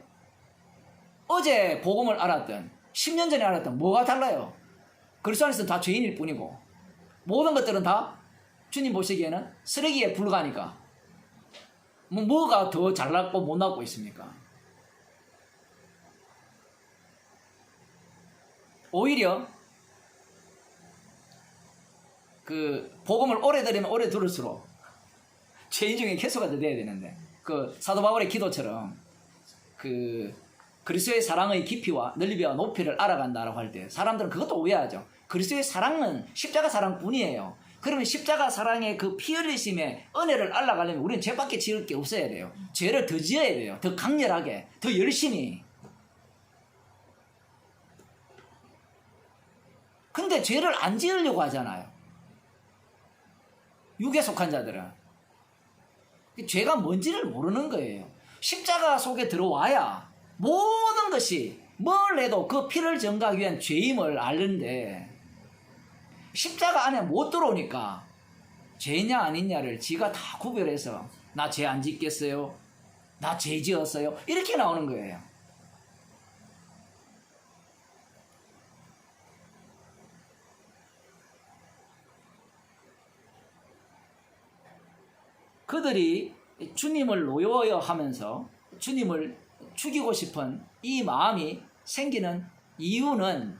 어제 복음을 알았던 10년 전에 알았던 뭐가 달라요? 그리스도 안에서는 다 죄인일 뿐이고 모든 것들은 다 주님 보시기에는 쓰레기에 불과하니까 뭐가 더 잘났고 못났고 있습니까? 오히려 그 복음을 오래 들으면 오래 들을수록 죄인 중에 개수가 더 돼야 되는데, 그 사도 바울의 기도처럼 그 그리스도의 사랑의 깊이와 넓이와 높이를 알아간다라고 할 때 사람들은 그것도 오해하죠. 그리스도의 사랑은 십자가 사랑뿐이에요. 그러면 십자가 사랑의 그 피 흘리심의 은혜를 알아가려면 우리는 죄밖에 지을 게 없어야 돼요. 죄를 더 지어야 돼요. 더 강렬하게, 더 열심히. 근데 죄를 안 지으려고 하잖아요. 육에 속한 자들은. 죄가 뭔지를 모르는 거예요. 십자가 속에 들어와야 모든 것이 뭘 해도 그 피를 증가하기 위한 죄임을 아는데, 십자가 안에 못 들어오니까 죄냐 아니냐를 지가 다 구별해서 나 죄 안 짓겠어요? 나 죄 지었어요? 이렇게 나오는 거예요. 그들이 주님을 노여워 하면서 주님을 죽이고 싶은 이 마음이 생기는 이유는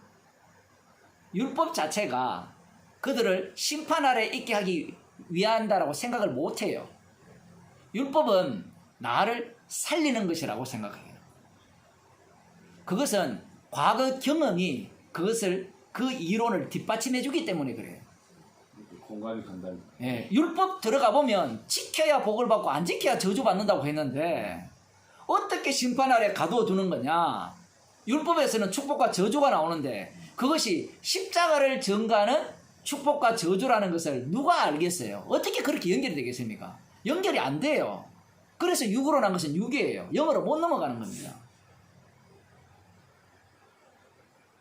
율법 자체가 그들을 심판 아래 있게 하기 위한다라고 생각을 못해요. 율법은 나를 살리는 것이라고 생각해요. 그것은 과거 경험이 그것을 그 이론을 뒷받침해 주기 때문에 그래요. 공감이 간다는. 예, 율법 들어가 보면 지켜야 복을 받고 안 지켜야 저주받는다고 했는데 어떻게 심판 아래 가두어두는 거냐. 율법에서는 축복과 저주가 나오는데 그것이 십자가를 전가하는 축복과 저주라는 것을 누가 알겠어요? 어떻게 그렇게 연결이 되겠습니까? 연결이 안 돼요. 그래서 육으로 난 것은 육이에요. 영으로 못 넘어가는 겁니다.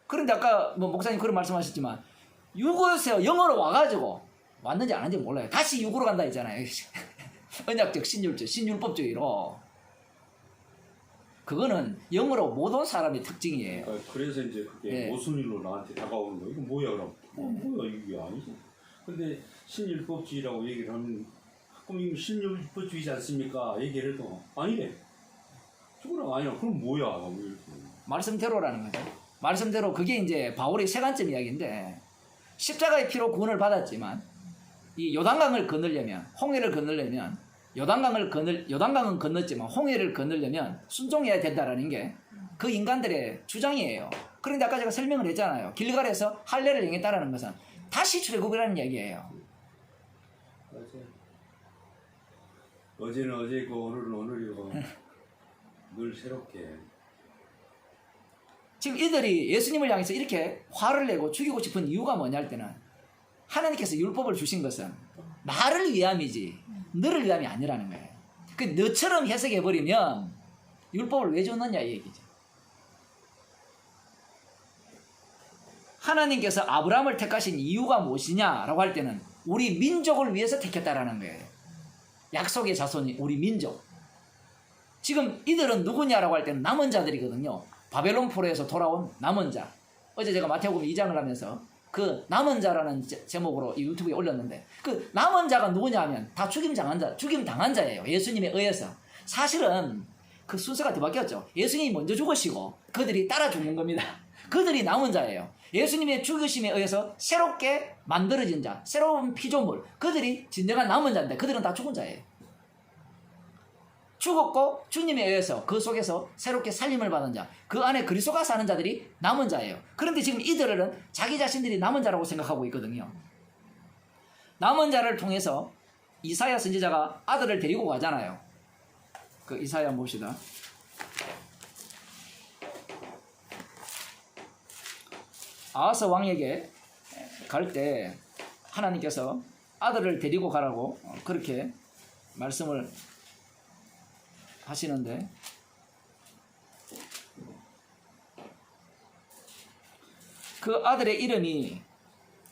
그런데 아까 뭐 목사님 그런 말씀하셨지만 육에서 영으로 와가지고 왔는지 안 왔는지 몰라요. 다시 육으로 간다 했잖아요. 언약적 신율법주의로. 그거는 영으로 못 온 사람의 특징이에요. 그래서 이제 그게 모순일로 나한테 다가오는 거. 이거 뭐야 그럼? 뭐야 이게 아니지? 근데 신율법주의라고 얘기를 하면 그럼 이거 신율법주의지 않습니까? 얘기를 해도 아니래. 저거랑 아니야. 그럼 뭐야? 말씀대로라는 거죠. 말씀대로 그게 이제 바울의 세 관점 이야기인데 십자가의 피로 구원을 받았지만 이 요단강을 건너려면 홍해를 건너려면 요단강은 건넜지만 홍해를 건너려면 순종해야 된다라는 게 그 인간들의 주장이에요. 그런데 아까 제가 설명을 했잖아요. 길갈에서 할례를 행했다라는 것은 다시 출애굽이라는 얘기예요. 맞아요. 어제는 어제고 오늘은 오늘이고 늘 새롭게. 지금 이들이 예수님을 향해서 이렇게 화를 내고 죽이고 싶은 이유가 뭐냐 할 때는 하나님께서 율법을 주신 것은 나를 위함이지 너를 위함이 아니라는 거예요. 그 너처럼 해석해버리면 율법을 왜 줬느냐 이 얘기죠. 하나님께서 아브라함을 택하신 이유가 무엇이냐라고 할 때는 우리 민족을 위해서 택했다라는 거예요. 약속의 자손이 우리 민족. 지금 이들은 누구냐라고 할 때는 남은 자들이거든요. 바벨론 포로에서 돌아온 남은 자. 어제 제가 마태복음 2장을 하면서 그 남은 자라는 제목으로 유튜브에 올렸는데 그 남은 자가 누구냐 하면 다 죽임 당한 자예요. 예수님에 의해서. 사실은 그 순서가 뒤바뀌었죠. 예수님이 먼저 죽으시고 그들이 따라 죽는 겁니다. 그들이 남은 자예요. 예수님의 죽으심에 의해서 새롭게 만들어진 자, 새로운 피조물, 그들이 진정한 남은 자인데 그들은 다 죽은 자예요. 죽었고 주님에 의해서 그 속에서 새롭게 살림을 받은 자, 그 안에 그리스도가 사는 자들이 남은 자예요. 그런데 지금 이들은 자기 자신들이 남은 자라고 생각하고 있거든요. 남은 자를 통해서 이사야 선지자가 아들을 데리고 가잖아요. 그 이사야 봅시다. 아하스 왕에게 갈 때 하나님께서 아들을 데리고 가라고 그렇게 말씀을 하시는데 그 아들의 이름이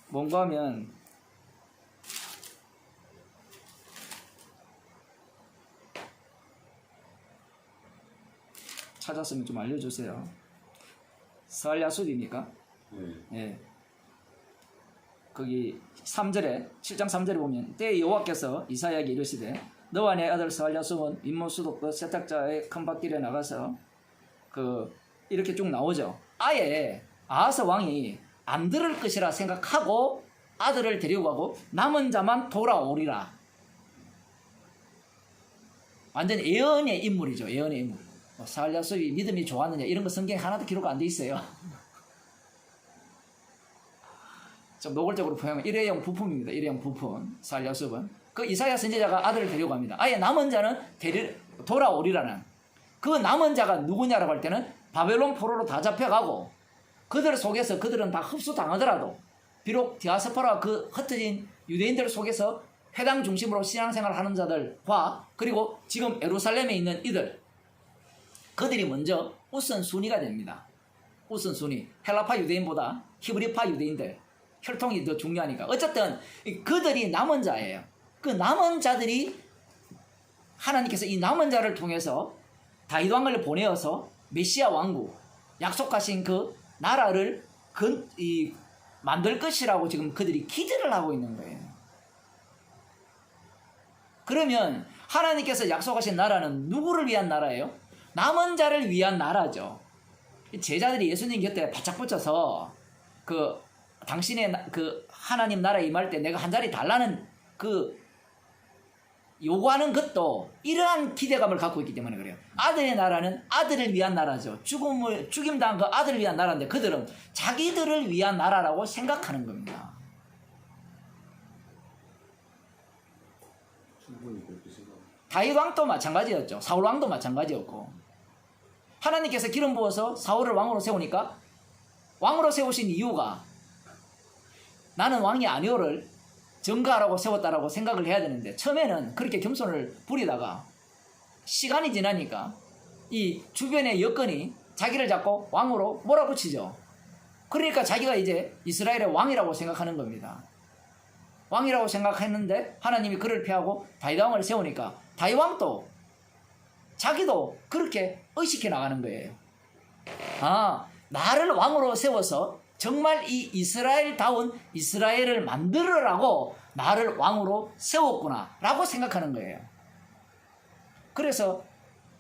뭔가 하면 찾았으면 좀 알려주세요. 스알야숫입니까? 예. 거기 3절에 7장 3절에 보면 때에 여호와께서 이사야에게 이르시되 너와 내 아들 스알야숫은 인모수독 세탁자의 큰 밭길에 나가서 이렇게 쭉 나오죠. 아예 아하스 왕이 안 들을 것이라 생각하고 아들을 데리고 가고 남은 자만 돌아오리라. 완전 예언의 인물이죠. 예언의 인물. 스알야숫이 믿음이 좋았느냐 이런 거 성경에 하나도 기록 안 돼 있어요. 좀 노골적으로 표현하면 일회용 부품입니다. 일회용 부품. 스알야숫은 그 이사야 선지자가 아들을 데리고 갑니다. 아예 남은 자는 돌아오리라는 그 남은 자가 누구냐라고 할 때는 바벨론 포로로 다 잡혀가고 그들 속에서 그들은 다 흡수당하더라도 비록 디아스포라 그 흩어진 유대인들 속에서 회당 중심으로 신앙생활을 하는 자들과 그리고 지금 예루살렘에 있는 이들 그들이 먼저 우선순위가 됩니다. 우선순위. 헬라파 유대인보다 히브리파 유대인들 혈통이 더 중요하니까 어쨌든 그들이 남은 자예요. 그 남은 자들이 하나님께서 이 남은 자를 통해서 다윗 왕을 보내어서 메시아 왕국 약속하신 그 나라를 만들 것이라고 지금 그들이 기대를 하고 있는 거예요. 그러면 하나님께서 약속하신 나라는 누구를 위한 나라예요? 남은 자를 위한 나라죠. 제자들이 예수님 곁에 바짝 붙여서 당신의 그 하나님 나라에 임할 때 내가 한 자리 달라는 그 요구하는 것도 이러한 기대감을 갖고 있기 때문에 그래요. 아들의 나라는 아들을 위한 나라죠. 죽임당한 그 아들을 위한 나라인데 그들은 자기들을 위한 나라라고 생각하는 겁니다. 충분히 그렇게 생각합니다. 다윗 왕도 마찬가지였죠. 사울 왕도 마찬가지였고 하나님께서 기름 부어서 사울을 왕으로 세우니까 왕으로 세우신 이유가 나는 왕이 아니오를 전가하라고 세웠다라고 생각을 해야 되는데 처음에는 그렇게 겸손을 부리다가 시간이 지나니까 이 주변의 여건이 자기를 잡고 왕으로 몰아붙이죠. 그러니까 자기가 이제 이스라엘의 왕이라고 생각하는 겁니다. 왕이라고 생각했는데 하나님이 그를 피하고 다윗 왕을 세우니까 다윗 왕도 자기도 그렇게 의식해 나가는 거예요. 아, 나를 왕으로 세워서 정말 이 이스라엘다운 이스라엘을 만들으라고 나를 왕으로 세웠구나 라고 생각하는 거예요. 그래서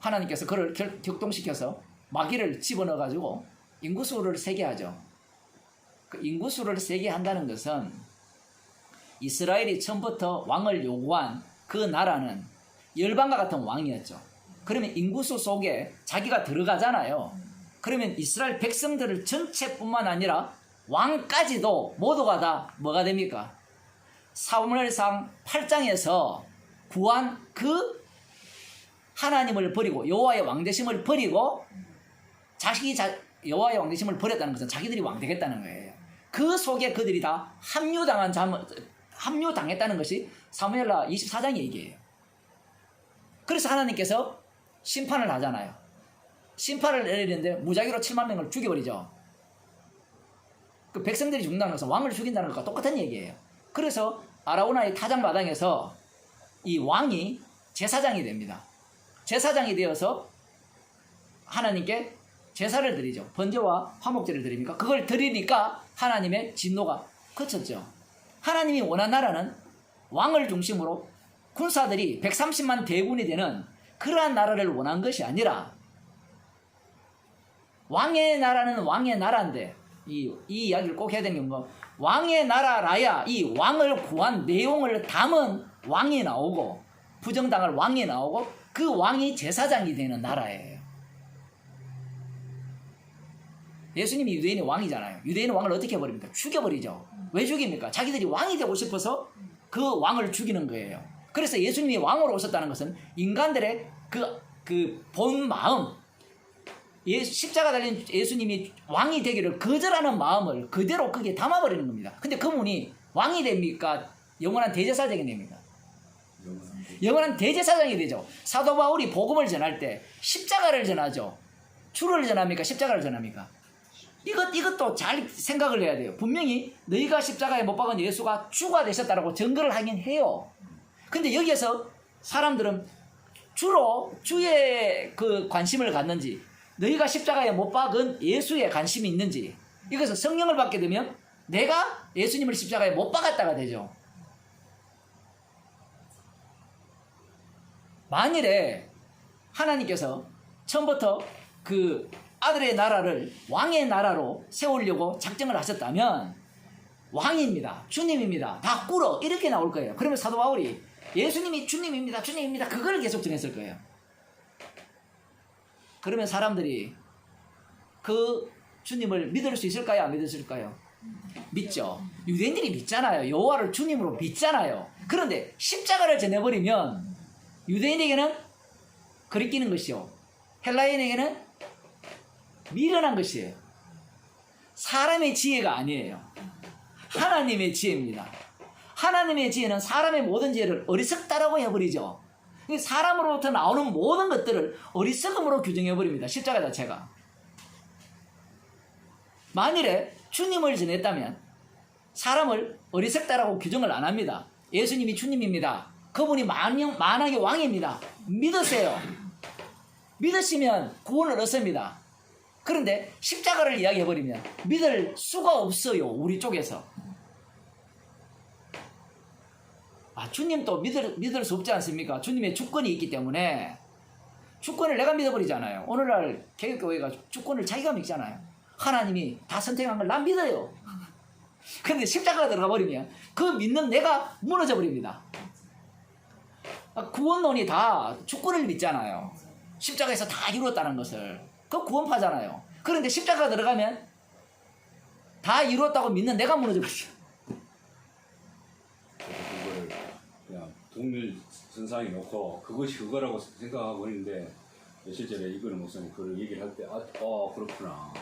하나님께서 그를 격동시켜서 마귀를 집어넣어 가지고 인구수를 세게 하죠. 그 인구수를 세게 한다는 것은 이스라엘이 처음부터 왕을 요구한 그 나라는 열방과 같은 왕이었죠. 그러면 인구수 속에 자기가 들어가잖아요. 그러면 이스라엘 백성들을 전체뿐만 아니라 왕까지도 모두가 다 뭐가 됩니까? 사무엘상 8장에서 구한 그 하나님을 버리고 여호와의 왕되심을 버리고 여호와의 왕되심을 버렸다는 것은 자기들이 왕되겠다는 거예요. 그 속에 그들이 다 합류당했다는 것이 사무엘하 24장 얘기예요. 그래서 하나님께서 심판을 하잖아요. 심판을 내리는데 무작위로 7만 명을 죽여버리죠. 그 백성들이 죽는다는 것은 왕을 죽인다는 것과 똑같은 얘기예요. 그래서 아라우나의 타작마당에서 이 왕이 제사장이 됩니다. 제사장이 되어서 하나님께 제사를 드리죠. 번제와 화목제를 드립니까? 그걸 드리니까 하나님의 진노가 그쳤죠. 하나님이 원한 나라는 왕을 중심으로 군사들이 130만 대군이 되는 그러한 나라를 원한 것이 아니라 왕의 나라는 왕의 나라인데 이 이야기를 꼭 해야 되는 건 왕의 나라라야 이 왕을 구한 내용을 담은 왕이 나오고 부정당할 왕이 나오고 그 왕이 제사장이 되는 나라예요. 예수님이 유대인의 왕이잖아요. 유대인의 왕을 어떻게 해버립니까? 죽여버리죠. 왜 죽입니까? 자기들이 왕이 되고 싶어서 그 왕을 죽이는 거예요. 그래서 예수님이 왕으로 오셨다는 것은 인간들의 그 본 마음, 십자가 달린 예수님이 왕이 되기를 거절하는 마음을 그대로 거기에 담아버리는 겁니다. 근데 그분이 왕이 됩니까? 영원한 대제사장이 됩니까? 영원한 대제사장이 되죠. 사도 바울이 복음을 전할 때 십자가를 전하죠. 주를 전합니까? 십자가를 전합니까? 이것도 잘 생각을 해야 돼요. 분명히 너희가 십자가에 못 박은 예수가 주가 되셨다라고 증거를 하긴 해요. 근데 여기에서 사람들은 주로 주의 그 관심을 갖는지 너희가 십자가에 못 박은 예수에 관심이 있는지 이것은 성령을 받게 되면 내가 예수님을 십자가에 못 박았다가 되죠. 만일에 하나님께서 처음부터 그 아들의 나라를 왕의 나라로 세우려고 작정을 하셨다면 왕입니다. 주님입니다. 다 꿇어. 이렇게 나올 거예요. 그러면 사도 바울이 예수님이 주님입니다. 주님입니다. 그걸 계속 전했을 거예요. 그러면 사람들이 그 주님을 믿을 수 있을까요? 안 믿을까요? 믿죠. 유대인들이 믿잖아요. 여호와를 주님으로 믿잖아요. 그런데 십자가를 전해버리면 유대인에게는 거리끼는 것이요. 헬라인에게는 미련한 것이에요. 사람의 지혜가 아니에요. 하나님의 지혜입니다. 하나님의 지혜는 사람의 모든 지혜를 어리석다라고 해버리죠. 사람으로부터 나오는 모든 것들을 어리석음으로 규정해버립니다. 십자가 자체가. 만일에 주님을 전했다면 사람을 어리석다라고 규정을 안 합니다. 예수님이 주님입니다. 그분이 만왕의 왕입니다. 믿으세요. 믿으시면 구원을 얻습니다. 그런데 십자가를 이야기해버리면 믿을 수가 없어요. 우리 쪽에서. 주님도 믿을 수 없지 않습니까? 주님의 주권이 있기 때문에 주권을 내가 믿어버리잖아요. 오늘날 개혁교회가 주권을 자기가 믿잖아요. 하나님이 다 선택한 걸 난 믿어요. 그런데 십자가가 들어가 버리면 그 믿는 내가 무너져 버립니다. 구원론이 다 주권을 믿잖아요. 십자가에서 다 이루었다는 것을. 그 구원파잖아요. 그런데 십자가 들어가면 다 이루었다고 믿는 내가 무너져 버리죠. 그거를 그냥 동일선상에 놓고 그것이 그거라고 생각하고 있는데 실제로 이거는 목사님 그 얘기를 할 때 그렇구나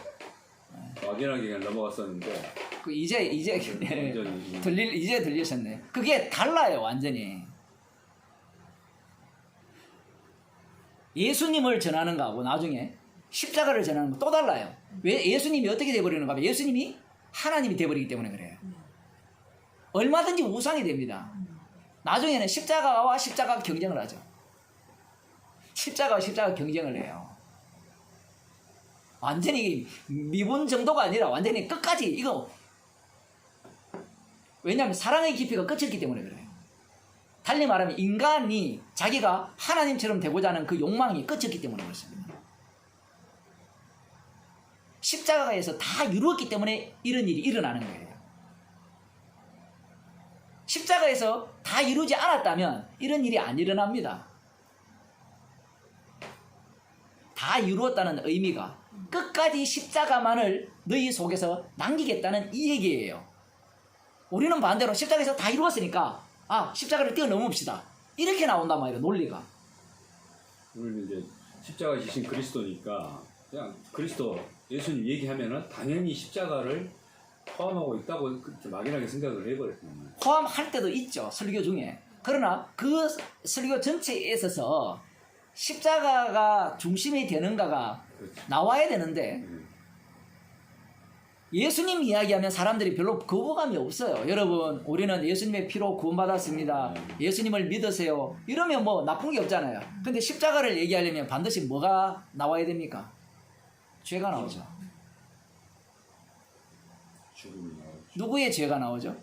막연하게 그냥 넘어갔었는데 이제 완전히 이제 들리셨네. 그게 달라요, 완전히. 예수님을 전하는 거하고 나중에 십자가를 전하는 거 또 달라요. 왜 예수님이 어떻게 돼버리는가 하면 예수님이 하나님이 돼버리기 때문에 그래요. 얼마든지 우상이 됩니다. 나중에는 십자가와 십자가가 경쟁을 하죠. 십자가와 십자가가 경쟁을 해요. 완전히 미분 정도가 아니라 완전히 끝까지 이거. 왜냐하면 사랑의 깊이가 끝이었기 때문에 그래요. 달리 말하면 인간이 자기가 하나님처럼 되고자 하는 그 욕망이 끝이었기 때문에 그렇습니다. 십자가에서 다 이루었기 때문에 이런 일이 일어나는 거예요. 십자가에서 다 이루지 않았다면 이런 일이 안 일어납니다. 다 이루었다는 의미가 끝까지 십자가만을 너희 속에서 남기겠다는 이 얘기예요. 우리는 반대로 십자가에서 다 이루었으니까 십자가를 뛰어넘읍시다. 이렇게 나온단 말이에요, 논리가. 우리는 이제 십자가 지신 그리스도니까 그냥 그리스도 예수님 얘기하면은 당연히 십자가를 포함하고 있다고 막연하게 생각을 해버렸거든요. 포함할 때도 있죠, 설교 중에. 그러나 그 설교 전체에 있어서 십자가가 중심이 되는가가 그렇죠. 나와야 되는데 예수님 이야기하면 사람들이 별로 거부감이 없어요. 여러분, 우리는 예수님의 피로 구원받았습니다. 예수님을 믿으세요. 이러면 뭐 나쁜 게 없잖아요. 근데 십자가를 얘기하려면 반드시 뭐가 나와야 됩니까? 죄가 나오죠. 죽음이 나오죠. 누구의 죄가 나오죠?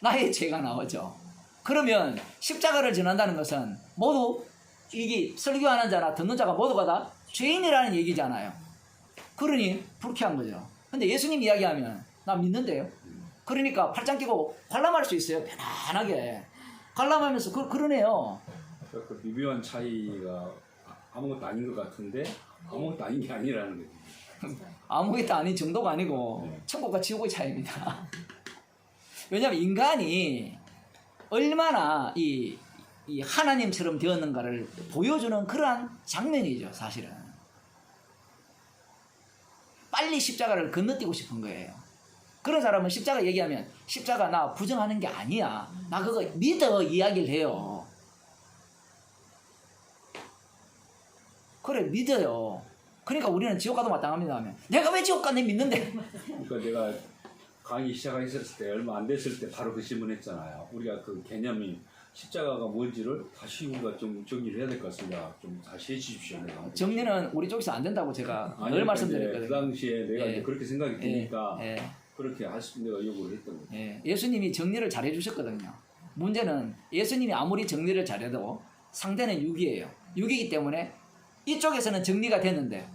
나의 죄가 나오죠. 그러면 십자가를 전한다는 것은 모두 이게 설교하는 자나 듣는 자가 모두가 다 죄인이라는 얘기잖아요. 그러니 불쾌한 거죠. 근데 예수님 이야기하면 나 믿는데요. 그러니까 팔짱 끼고 관람할 수 있어요. 편안하게 관람하면서 그러네요. 그 미묘한 차이가 아무것도 아닌 것 같은데 아무것도 아닌 게 아니라는 거죠. 아무것도 아닌 정도가 아니고 천국과 지옥의 차이입니다. 왜냐하면 인간이 얼마나 이 하나님처럼 되었는가를 보여주는 그러한 장면이죠, 사실은. 빨리 십자가를 건너뛰고 싶은 거예요. 그런 사람은 십자가 얘기하면 십자가 나 부정하는 게 아니야. 나 그거 믿어 이야기를 해요. 그래, 믿어요. 그러니까 우리는 지옥 가도 마땅합니다 하면 내가 왜 지옥 가네 믿는데. 그러니까 내가 강의 시작했을 때 얼마 안 됐을 때 바로 그 질문했잖아요. 우리가 그 개념이 십자가가 뭔지를 다시 우리가 좀 정리를 해야 될 것 같습니다. 좀 다시 해주십시오. 내가. 정리는 우리 쪽에서 안 된다고 제가 늘 그 말씀드렸거든요. 당시에 내가 이제 그렇게 생각이 드니까 예. 그렇게 내가 요구를 했던 거죠. 예수님이 정리를 잘 해주셨거든요. 문제는 예수님이 아무리 정리를 잘해도 상대는 육이에요. 육이기 때문에 이쪽에서는 정리가 됐는데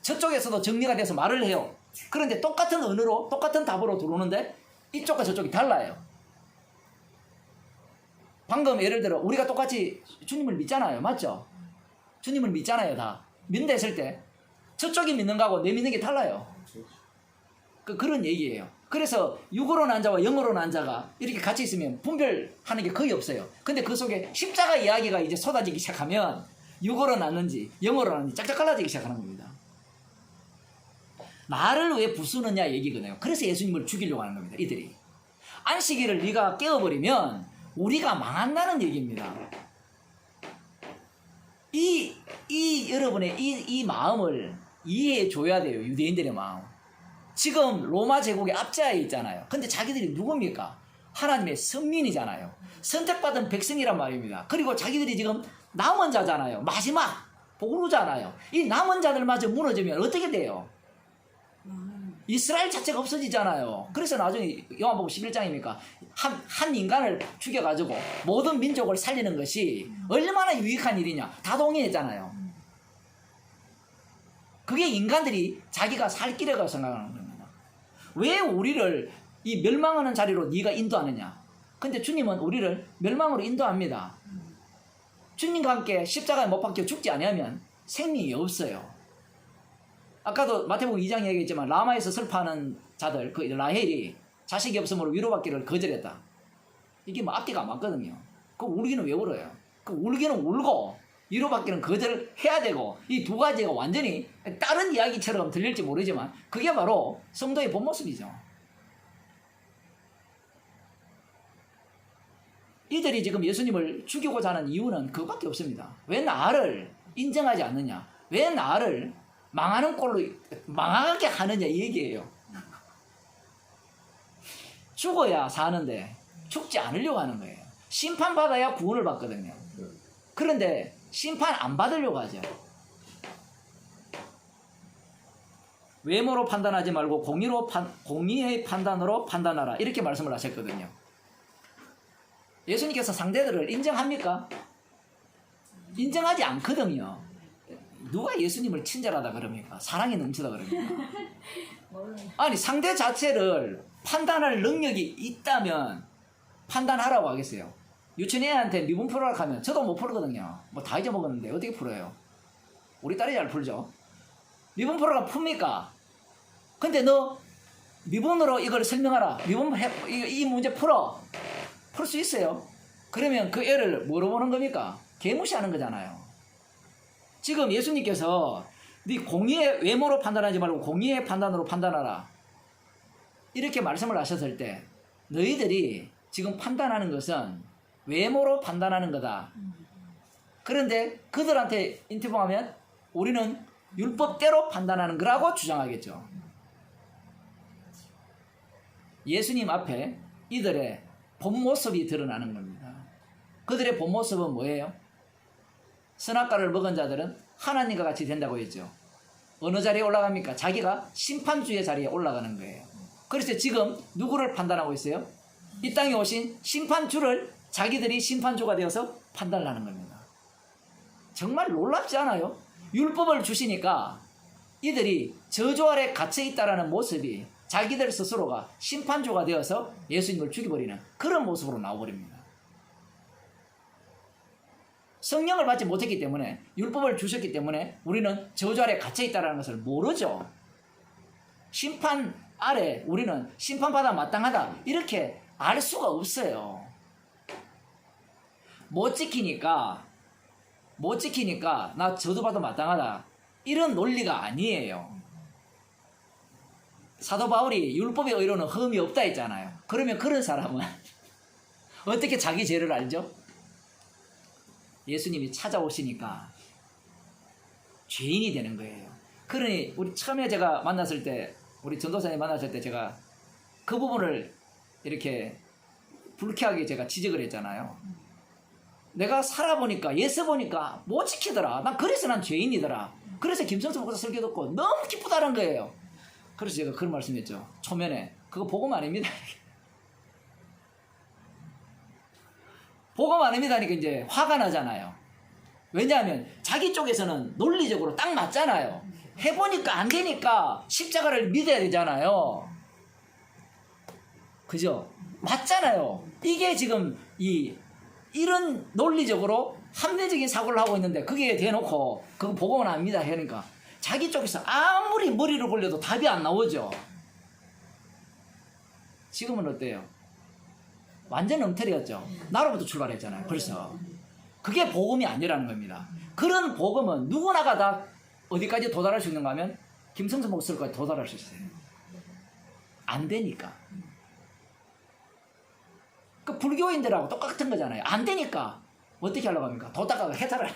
저쪽에서도 정리가 돼서 말을 해요. 그런데 똑같은 언어로 똑같은 답으로 들어오는데 이쪽과 저쪽이 달라요. 방금 예를 들어 우리가 똑같이 주님을 믿잖아요. 맞죠? 주님을 믿잖아요. 다 믿는다 했을 때 저쪽이 믿는 거하고 내 믿는 게 달라요. 그런 얘기예요. 그래서 육으로 난 자와 영으로 난 자가 이렇게 같이 있으면 분별하는 게 거의 없어요. 근데 그 속에 십자가 이야기가 이제 쏟아지기 시작하면 육으로 났는지 영으로 났는지 짝짝 갈라지기 시작하는 겁니다. 나를 왜 부수느냐 얘기거든요. 그래서 예수님을 죽이려고 하는 겁니다. 이들이. 안식일을 네가 깨워버리면 우리가 망한다는 얘기입니다. 여러분의 이 마음을 이해해 줘야 돼요. 유대인들의 마음. 지금 로마 제국의 압제하에 있잖아요. 근데 자기들이 누굽니까? 하나님의 선민이잖아요. 선택받은 백성이란 말입니다. 그리고 자기들이 지금 남은 자잖아요. 마지막 보루잖아요. 이 남은 자들마저 무너지면 어떻게 돼요? 이스라엘 자체가 없어지잖아요. 그래서 나중에 요한복음 11장이니까 한 인간을 죽여가지고 모든 민족을 살리는 것이 얼마나 유익한 일이냐 다 동의했잖아요. 그게 인간들이 자기가 살 길이라고 생각하는 겁니다. 왜 우리를 이 멸망하는 자리로 네가 인도하느냐? 근데 주님은 우리를 멸망으로 인도합니다. 주님과 함께 십자가에 못 박혀 죽지 아니하면 생명이 없어요. 아까도 마태복음 2장 얘기했지만 라마에서 슬퍼하는 자들, 그 라헬이 자식이 없으므로 위로받기를 거절했다. 이게 뭐 앞뒤가 맞거든요. 그 울기는 왜 울어요? 그 울기는 울고 위로받기는 거절해야 되고, 이 두 가지가 완전히 다른 이야기처럼 들릴지 모르지만 그게 바로 성도의 본 모습이죠. 이들이 지금 예수님을 죽이고자 하는 이유는 그거밖에 없습니다. 왜 나를 인정하지 않느냐? 왜 나를 망하는 꼴로 망하게 하느냐, 이 얘기예요. 죽어야 사는데 죽지 않으려고 하는 거예요. 심판받아야 구원을 받거든요. 그런데 심판 안 받으려고 하죠. 외모로 판단하지 말고 공의의 판단으로 판단하라, 이렇게 말씀을 하셨거든요. 예수님께서 상대들을 인정합니까? 인정하지 않거든요. 누가 예수님을 친절하다 그럽니까? 사랑이 넘치다 그럽니까? 아니, 상대 자체를 판단할 능력이 있다면 판단하라고 하겠어요. 유치원애한테 미분 풀어라 하면 저도 못 풀거든요. 뭐 다 잊어먹었는데 어떻게 풀어요? 우리 딸이 잘 풀죠. 미분 풀어라 풉니까? 근데 너 미분으로 이걸 설명하라, 이 문제 풀어, 풀 수 있어요? 그러면 그 애를 뭐로 보는 겁니까? 개무시하는 거잖아요. 지금 예수님께서 네 공의의 외모로 판단하지 말고 공의의 판단으로 판단하라, 이렇게 말씀을 하셨을 때 너희들이 지금 판단하는 것은 외모로 판단하는 거다. 그런데 그들한테 인터뷰하면 우리는 율법대로 판단하는 거라고 주장하겠죠. 예수님 앞에 이들의 본 모습이 드러나는 겁니다. 그들의 본 모습은 뭐예요? 선악과를 먹은 자들은 하나님과 같이 된다고 했죠. 어느 자리에 올라갑니까? 자기가 심판주의 자리에 올라가는 거예요. 그래서 지금 누구를 판단하고 있어요? 이 땅에 오신 심판주를 자기들이 심판주가 되어서 판단을 하는 겁니다. 정말 놀랍지 않아요? 율법을 주시니까 이들이 저주 아래 갇혀 있다라는 모습이 자기들 스스로가 심판주가 되어서 예수님을 죽여버리는 그런 모습으로 나와버립니다. 성령을 받지 못했기 때문에, 율법을 주셨기 때문에 우리는 저주 아래 갇혀 있다는 것을 모르죠. 심판 아래 우리는 심판받아 마땅하다, 이렇게 알 수가 없어요. 못 지키니까 나 저주받아 마땅하다, 이런 논리가 아니에요. 사도 바울이 율법의 의로는 흠이 없다 했잖아요. 그러면 그런 사람은 어떻게 자기 죄를 알죠? 예수님이 찾아오시니까 죄인이 되는 거예요. 그러니 우리 처음에 제가 만났을 때, 우리 전도사님 만났을 때 제가 그 부분을 이렇게 불쾌하게 제가 지적을 했잖아요. 내가 살아보니까, 예서 보니까 못 지키더라. 그래서 난 죄인이더라. 그래서 김성수 목사 설교 듣고 너무 기쁘다는 거예요. 그래서 제가 그런 말씀했죠. 초면에. 그거 복음 아닙니다. 복음 아닙니다니까 이제 화가 나잖아요. 왜냐하면 자기 쪽에서는 논리적으로 딱 맞잖아요. 해보니까 안 되니까 십자가를 믿어야 되잖아요. 그죠? 맞잖아요. 이게 지금 이런 논리적으로 합리적인 사고를 하고 있는데, 그게 대놓고 그거 복음은 아닙니다 하니까 자기 쪽에서 아무리 머리를 굴려도 답이 안 나오죠. 지금은 어때요? 완전 엉터리였죠. 나로부터 출발했잖아요. 벌써. 그게 복음이 아니라는 겁니다. 그런 복음은 누구나가 다 어디까지 도달할 수 있는가 하면 김성수 목사까지 도달할 수 있어요. 안 되니까. 그 불교인들하고 똑같은 거잖아요. 안 되니까 어떻게 하려고 합니까? 도닦아가 해탈을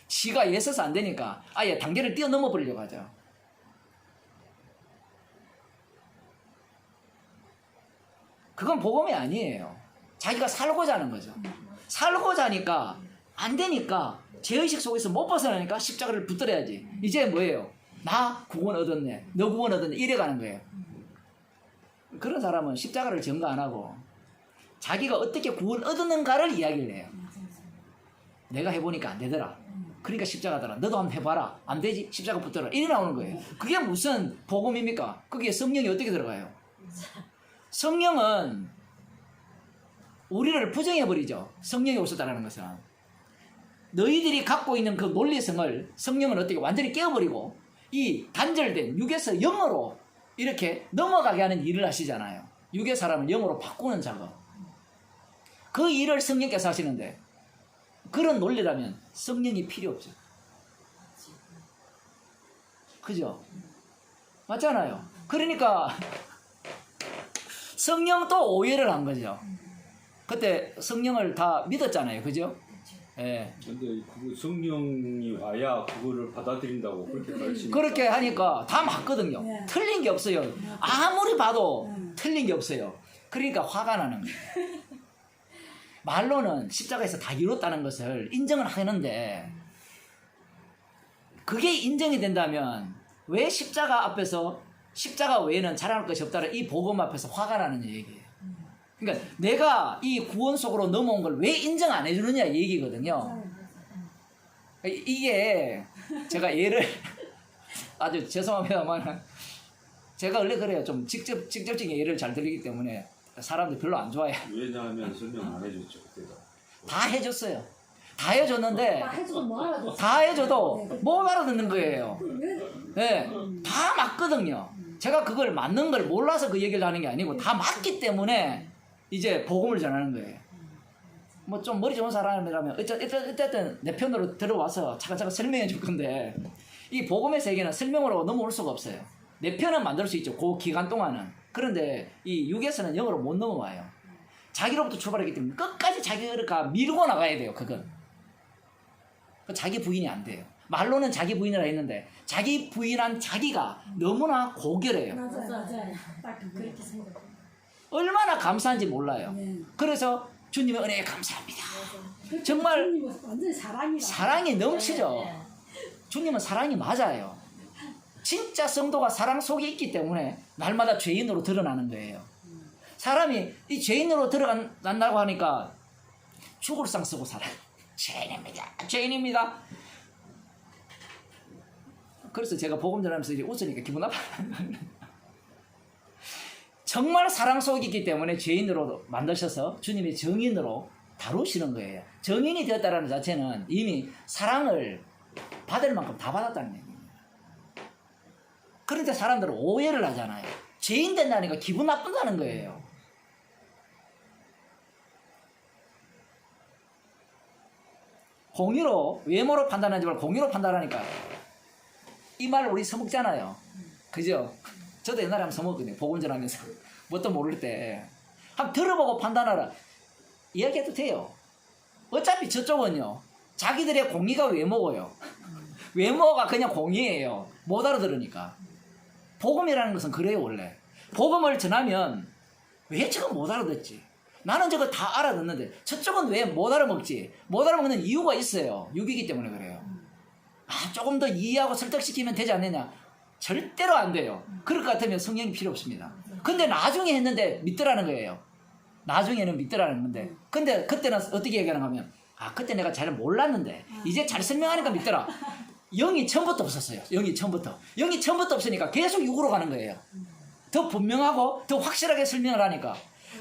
지가 예서서 안 되니까 아예 단계를 뛰어넘어 버리려고 하죠. 그건 복음이 아니에요. 자기가 살고자 하는 거죠. 살고자 하니까 안 되니까 죄의식 속에서 못 벗어나니까 십자가를 붙들어야지. 이제 뭐예요? 나 구원 얻었네, 너 구원 얻었네, 이래가는 거예요. 그런 사람은 십자가를 전가 안 하고 자기가 어떻게 구원 얻었는가를 이야기를 해요. 내가 해보니까 안 되더라. 그러니까 십자가더라. 너도 한번 해봐라. 안 되지? 십자가 붙들어라. 이래 나오는 거예요. 그게 무슨 복음입니까? 거기에 성령이 어떻게 들어가요? 성령은 우리를 부정해버리죠. 성령이 오셨다는 것은. 너희들이 갖고 있는 그 논리성을 성령은 어떻게 완전히 깨어버리고 이 단절된 육에서 영으로 이렇게 넘어가게 하는 일을 하시잖아요. 육의 사람을 영으로 바꾸는 작업. 그 일을 성령께서 하시는데 그런 논리라면 성령이 필요 없죠. 그죠? 맞잖아요. 그러니까 성령도 오해를 한 거죠. 그때 성령을 다 믿었잖아요. 그죠? 예. 근데 그 성령이 와야 그거를 받아들인다고 그렇게 말씀. 그렇게 하니까 다 맞거든요. 네. 틀린 게 없어요. 아무리 봐도 네. 틀린 게 없어요. 그러니까 화가 나는 거예요. 말로는 십자가에서 다 이뤘다는 것을 인정을 하는데 그게 인정이 된다면 왜 십자가 앞에서 십자가 외에는 자랑할 것이 없다는 이 복음 앞에서 화가 나는 얘기예요. 그러니까 내가 이 구원 속으로 넘어온 걸 왜 인정 안 해주느냐 얘기거든요. 이게 제가 예를 아주 죄송합니다만 제가 원래 그래요. 좀 직접적인 예를 잘 들리기 때문에 사람들 별로 안 좋아해요. 왜냐하면 설명 안 해줬죠 그때도. 다 해줬어요. 다 해줬는데 다 해줘도 뭐 알아듣어. 다 해줘도 못 알아듣는 거예요. 네, 다 맞거든요. 제가 그걸 맞는 걸 몰라서 그 얘기를 하는 게 아니고 다 맞기 때문에 이제 복음을 전하는 거예요. 뭐 좀 머리 좋은 사람이라면 어쨌든 내 편으로 들어와서 차근차근 설명해 줄 건데 이 복음의 세계는 설명으로 넘어올 수가 없어요. 내 편은 만들 수 있죠. 그 기간 동안은. 그런데 이 육에서는 영으로 못 넘어와요. 자기로부터 출발하기 때문에 끝까지 자기가 밀고 나가야 돼요. 그건. 자기 부인이 안 돼요. 말로는 자기 부인이라 했는데 자기 부인한 자기가 너무나 고결해요. 맞아요. 딱 그렇게 생각해. 얼마나 감사한지 몰라요. 네. 그래서 주님의 은혜에 감사합니다. 정말 주님은 완전 사랑이라. 사랑이 넘치죠. 주님은 사랑이 맞아요. 진짜 성도가 사랑 속에 있기 때문에 날마다 죄인으로 드러나는 거예요. 사람이 이 죄인으로 드러난다고 하니까 죽을 상 쓰고 살아요. 죄인입니다. 그래서 제가 복음 전하면서 이제 웃으니까 기분 나빠요. 정말 사랑 속에 있기 때문에 죄인으로 만드셔서 주님의 정인으로 다루시는 거예요. 정인이 되었다는 자체는 이미 사랑을 받을 만큼 다 받았다는 얘기예요. 그런데 사람들은 오해를 하잖아요. 죄인 된다니까 기분 나쁜다는 거예요. 공의로 외모로 판단하지 말고 공의로 판단하니까 이 말 우리 써먹잖아요. 그죠? 저도 옛날에 한번 써먹거든요. 복음 전하면서 뭣도 모를 때 한번 들어보고 판단하라 이야기해도 돼요. 어차피 저쪽은요 자기들의 공의가 외모고요. 외모가 그냥 공의예요. 못 알아들으니까. 복음이라는 것은 그래요. 원래 복음을 전하면 왜 저거 못 알아듣지? 나는 저거 다 알아듣는데 저쪽은 왜 못 알아먹지? 못 알아먹는 이유가 있어요. 육이기 때문에 그래요. 조금 더 이해하고 설득시키면 되지 않느냐? 절대로 안 돼요. 그럴 것 같으면 성령이 필요 없습니다. 근데 나중에 했는데 믿더라는 거예요. 나중에는 믿더라는 건데 근데 그때는 어떻게 얘기하는 하면 그때 내가 잘 몰랐는데 이제 잘 설명하니까 믿더라. 영이 처음부터 없었어요. 영이 처음부터 없으니까 계속 육으로 가는 거예요. 더 분명하고 더 확실하게 설명을 하니까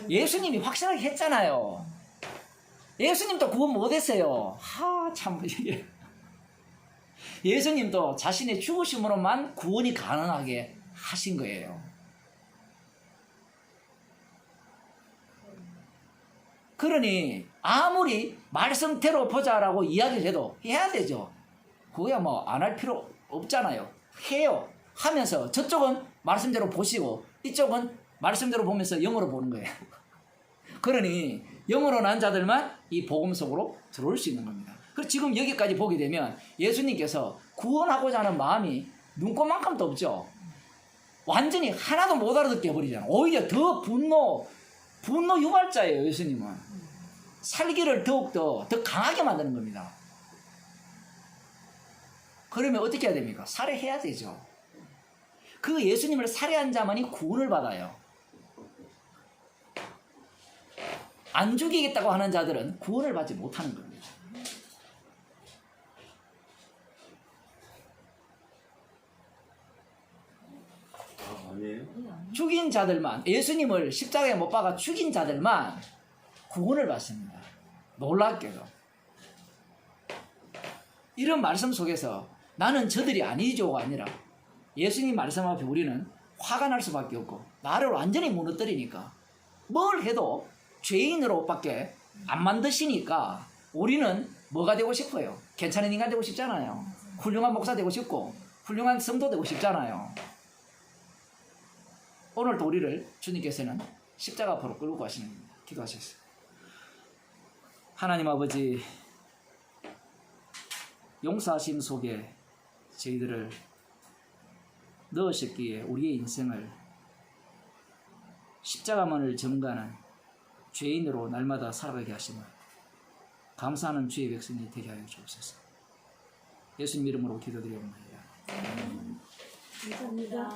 예수님이 확실하게 했잖아요. 예수님도 구원 못했어요. 참 이게 예수님도 자신의 죽으심으로만 구원이 가능하게 하신 거예요. 그러니 아무리 말씀대로 보자라고 이야기를 해도 해야 되죠. 그거야 뭐 안 할 필요 없잖아요. 해요. 하면서 저쪽은 말씀대로 보시고 이쪽은 말씀대로 보면서 영어로 보는 거예요. 그러니 영어로 난 자들만 이 복음 속으로 들어올 수 있는 겁니다. 그리고 지금 여기까지 보게 되면 예수님께서 구원하고자 하는 마음이 눈꼽만큼도 없죠. 완전히 하나도 못 알아듣게 해버리잖아요. 오히려 더 분노 유발자예요. 예수님은. 살기를 더욱더 더 강하게 만드는 겁니다. 그러면 어떻게 해야 됩니까? 살해해야 되죠. 그 예수님을 살해한 자만이 구원을 받아요. 안 죽이겠다고 하는 자들은 구원을 받지 못하는 겁니다. 아니에요? 죽인 자들만, 예수님을 십자가에 못 박아 죽인 자들만 구원을 받습니다. 놀랍게도. 이런 말씀 속에서 나는 저들이 아니죠가 아니라 예수님 말씀 앞에 우리는 화가 날 수밖에 없고 나를 완전히 무너뜨리니까 뭘 해도 죄인으로밖에 안 만드시니까 우리는 뭐가 되고 싶어요? 괜찮은 인간 되고 싶잖아요. 훌륭한 목사 되고 싶고 훌륭한 성도 되고 싶잖아요. 오늘도 우리를 주님께서는 십자가 앞으로 끌고 가시는 겁니다. 기도하셨어요. 하나님 아버지, 용서하심 속에 저희들을 넣으셨기에 우리의 인생을 십자가만을 전가하는 죄인으로 날마다 살아가게 하시며 감사하는 주의 백성이 되게 하여 주옵소서. 예수님 이름으로 기도드리옵나이다. 감사합니다.